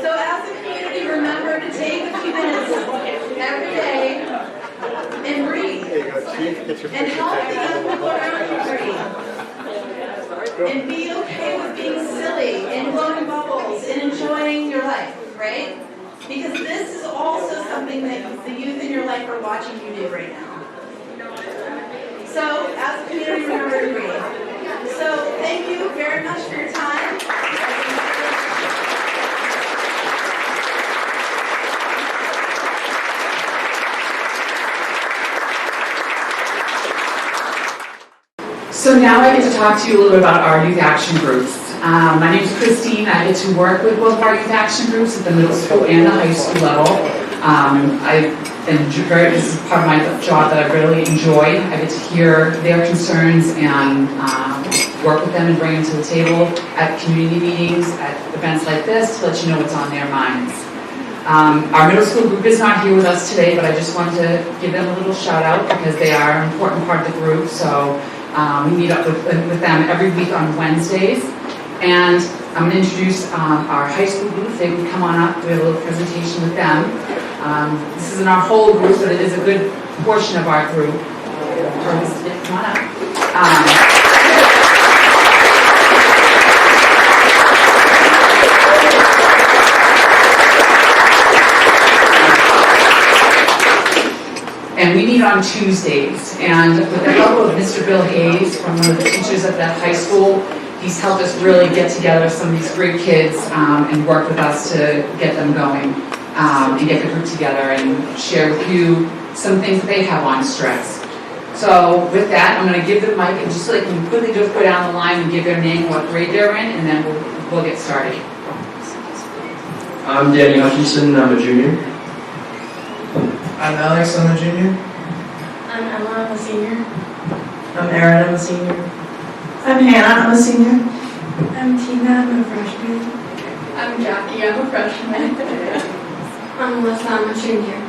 So as a community, remember to take a few minutes every day and breathe. And help the other people around you breathe. And be okay with being silly and blowing bubbles and enjoying your life, right? Because this is also something that the youth in your life are watching you do right now. So as a community, remember to breathe. So thank you very much for your time. So now I get to talk to you a little bit about our youth action groups. My name is Christine. I get to work with both of our youth action groups at the middle school and the high school level. This is part of my job that I really enjoy. I get to hear their concerns and work with them and bring them to the table at community meetings, at events like this, to let you know what's on their minds. Our middle school group is not here with us today, but I just wanted to give them a little shout out because they are an important part of the group. So we meet up with them every week on Wednesdays. And I'm going to introduce our high school group. They would come on up, do a little presentation with them. This isn't our whole group, but it is a good portion of our group. Come on up. And we meet on Tuesdays. And with the help of Mr. Bill Hayes, from one of the teachers at that high school, he's helped us really get together some of these great kids and work with us to get them going and get the group together and share with you some things that they have on stress. So with that, I'm going to give the mic and just so they can quickly just go down the line and give their name, what grade they're in, and then we'll get started. I'm Danny Hutchinson, I'm a junior. I'm Alex, I'm a junior. I'm Emma, I'm a senior. I'm Aaron, I'm a senior. I'm Hannah, I'm a senior. I'm Tina, I'm a freshman. I'm Jackie, I'm a freshman. I'm Melissa, I'm a junior.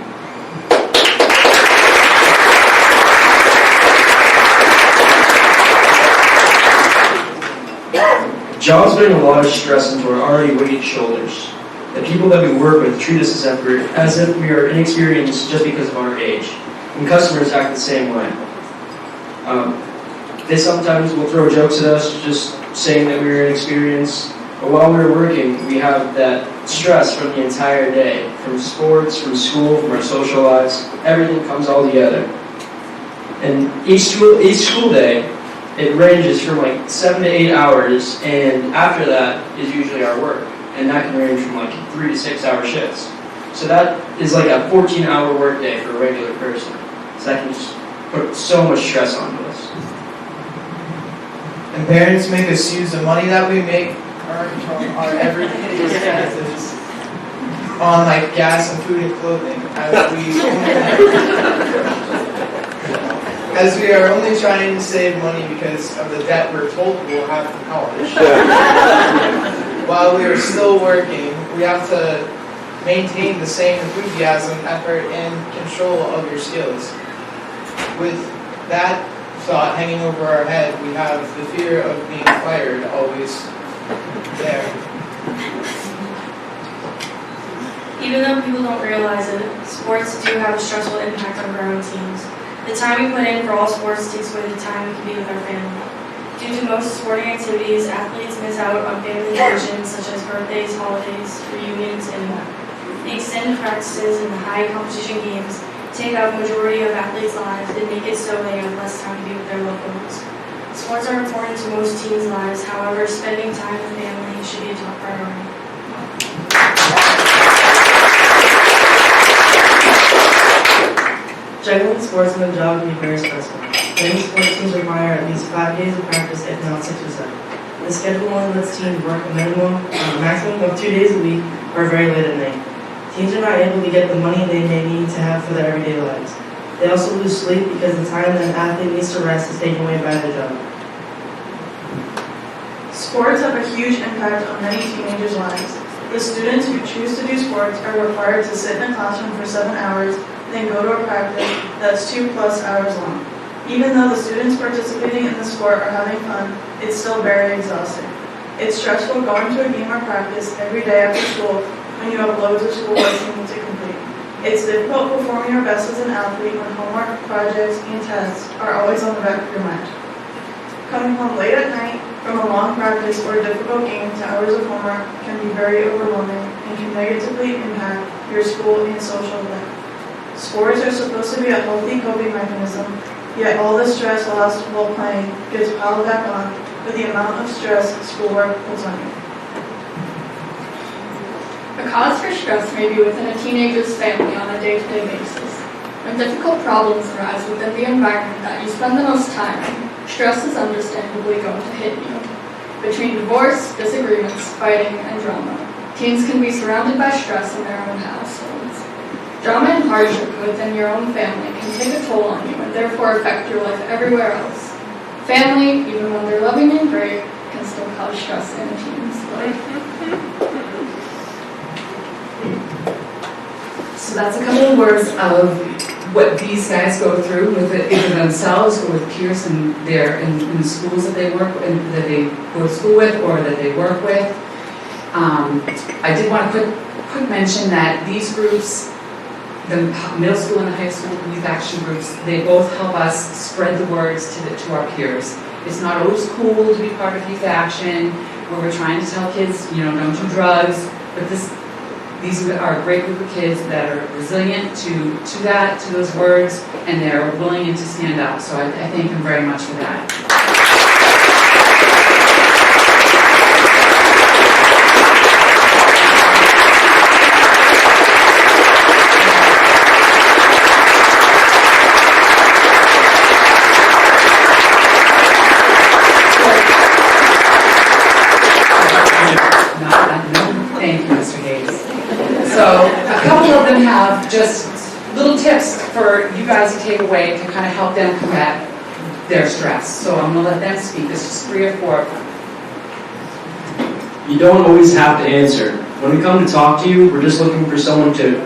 Jobs bring a lot of stress into our already weighted shoulders. The people that we work with treat us as if we are inexperienced just because of our age. And customers act the same way. They sometimes will throw jokes at us just saying that we're inexperienced. But while we're working, we have that stress from the entire day, from sports, from school, from our social lives. Everything comes all together. And each school day, it ranges from like 7 to 8 hours, and after that is usually our work. And that can range from like 3 to 6 hour shifts. So that is like a 14-hour work day for a regular person. So that can just put so much stress onto us. And parents make us use the money that we make from our everyday expenses on like gas and food and clothing, as we are only trying to save money because of the debt we're told we'll have in college. While we are still working, we have to maintain the same enthusiasm, effort, and control of your skills. With that thought hanging over our head, we have the fear of being fired always there. Even though people don't realize it, sports do have a stressful impact on growing teams. The time we put in for all sports takes away the time we can be with our family. Due to most sporting activities, athletes miss out on family occasions such as birthdays, holidays, reunions, and more. The extended practices and the high competition games take up a majority of athletes' lives and make it so they have less time to be with their loved ones. Sports are important to most teens' lives, however, spending time with family should be a top priority. Juggling sports and a job can be very stressful. Many sports teams require at least 5 days of practice, if not 6 or 7. The schedule only lets teams work a maximum of 2 days a week or very late at night. Teams are not able to get the money they may need to have for their everyday lives. They also lose sleep because the time that an athlete needs to rest is taken away by their job. Sports have a huge impact on many teenagers' lives. The students who choose to do sports are required to sit in a classroom for 7 hours, then go to a practice that's 2+ hours long. Even though the students participating in the sport are having fun, it's still very exhausting. It's stressful going to a game or practice every day after school when you have loads of schoolwork you need to complete. It's difficult performing your best as an athlete when homework, projects, and tests are always on the back of your mind. Coming home late at night from a long practice or a difficult game to hours of homework can be very overwhelming and can negatively impact your school and social life. Sports are supposed to be a healthy coping mechanism, yet all the stress lost while playing gets piled back on with the amount of stress schoolwork puts on you. A cause for stress may be within a teenager's family on a day-to-day basis. When difficult problems arise within the environment that you spend the most time in, stress is understandably going to hit you. Between divorce, disagreements, fighting, and drama, teens can be surrounded by stress in their own households. Drama and hardship within your own family can take a toll on you and therefore affect your life everywhere else. Family, even when they're loving and great, can still cause stress in a teen's life. So that's a couple of words of what these guys go through with it, either themselves or with peers in the schools that they work in, that they go to school with or that they work with. I did want to quick mention that these groups, the middle school and the high school youth action groups, they both help us spread the words to our peers. It's not always cool to be part of youth action, where we're trying to tell kids, don't do drugs, but these are a great group of kids that are resilient to those words, and they're willing to stand up. So I thank them very much for that. Thank you, Mr. Hayes. So a couple of them have just little tips for you guys to take away to kind of help them combat their stress. So I'm going to let them speak. There's just 3 or 4 of them. You don't always have to answer. When we come to talk to you, we're just looking for someone to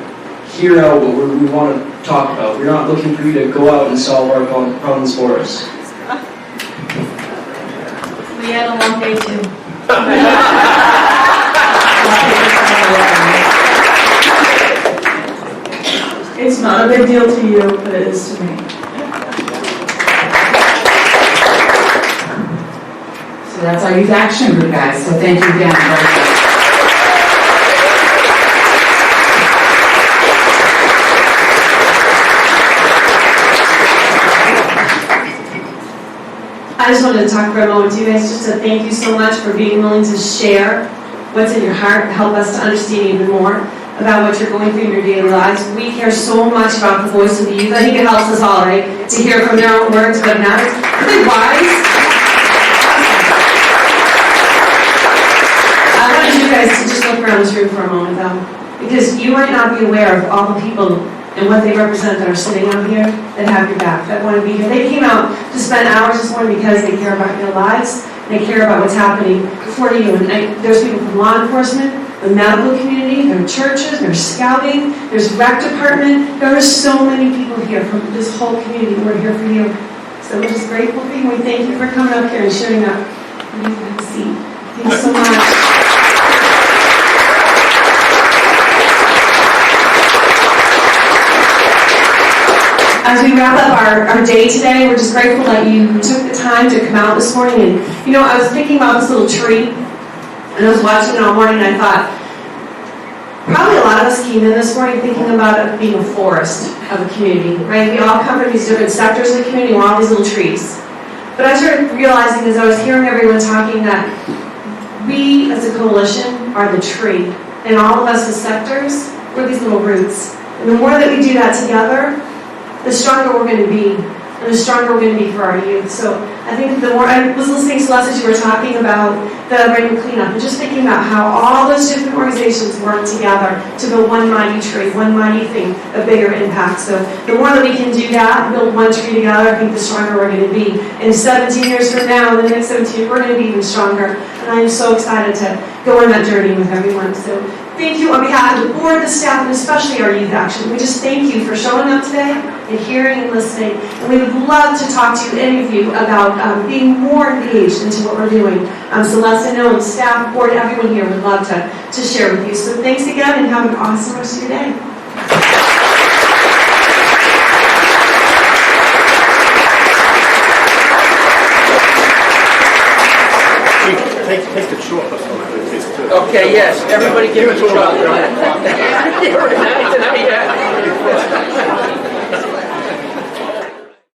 hear out what we want to talk about. We're not looking for you to go out and solve our problems for us. We had a long day too. It's not a big deal to you, but it is to me. So that's our youth action group, guys. So thank you again. just wanted to talk for a moment to you guys, just to thank you so much for being willing to share what's in your heart, help us to understand even more about what you're going through in your daily lives. We care so much about the voice of the youth. I think it helps us all, right, to hear from their own words what matters. Really wise. I wanted you guys to just look around this room for a moment, though, because you might not be aware of all the people and what they represent that are sitting out here that have your back, that want to be here. They came out to spend hours this morning because they care about your lives, and they care about what's happening for you. And there's people from law enforcement, the medical community, there are churches, there's scouting, there's rec department. There are so many people here from this whole community. We're here for you. So we're just grateful for you. We thank you for coming up here and sharing up. You can have a seat. Thank you so much. As we wrap up our day today, we're just grateful that you took the time to come out this morning. And, you know, I was thinking about this little tree, and I was watching it all morning, and I thought, probably a lot of us came in this morning thinking about it being a forest of a community, right? We all come from these different sectors of the community, we're all these little trees. But I started realizing as I was hearing everyone talking that we as a coalition are the tree, and all of us as sectors, we're these little roots. And the more that we do that together, the stronger we're going to be, and the stronger we're going to be for our youth. So I think the more, I was listening to Celeste as you were talking about the Raymond cleanup, and just thinking about how all those different organizations work together to build one mighty tree, one mighty thing, a bigger impact. So the more that we can do that, build one tree together, I think the stronger we're going to be. And 17 years from now, in the next 17 years, we're going to be even stronger. And I am so excited to go on that journey with everyone. So thank you on behalf of the board, the staff, and especially our youth action. We just thank you for showing up today and hearing and listening. And we would love to talk to any of you about being more engaged into what we're doing. Celeste, I know, and staff, board, everyone here would love to share with you. So thanks again, and have an awesome rest of your day. Take the chocolate from it, please, too. Okay, yes, everybody give it a try.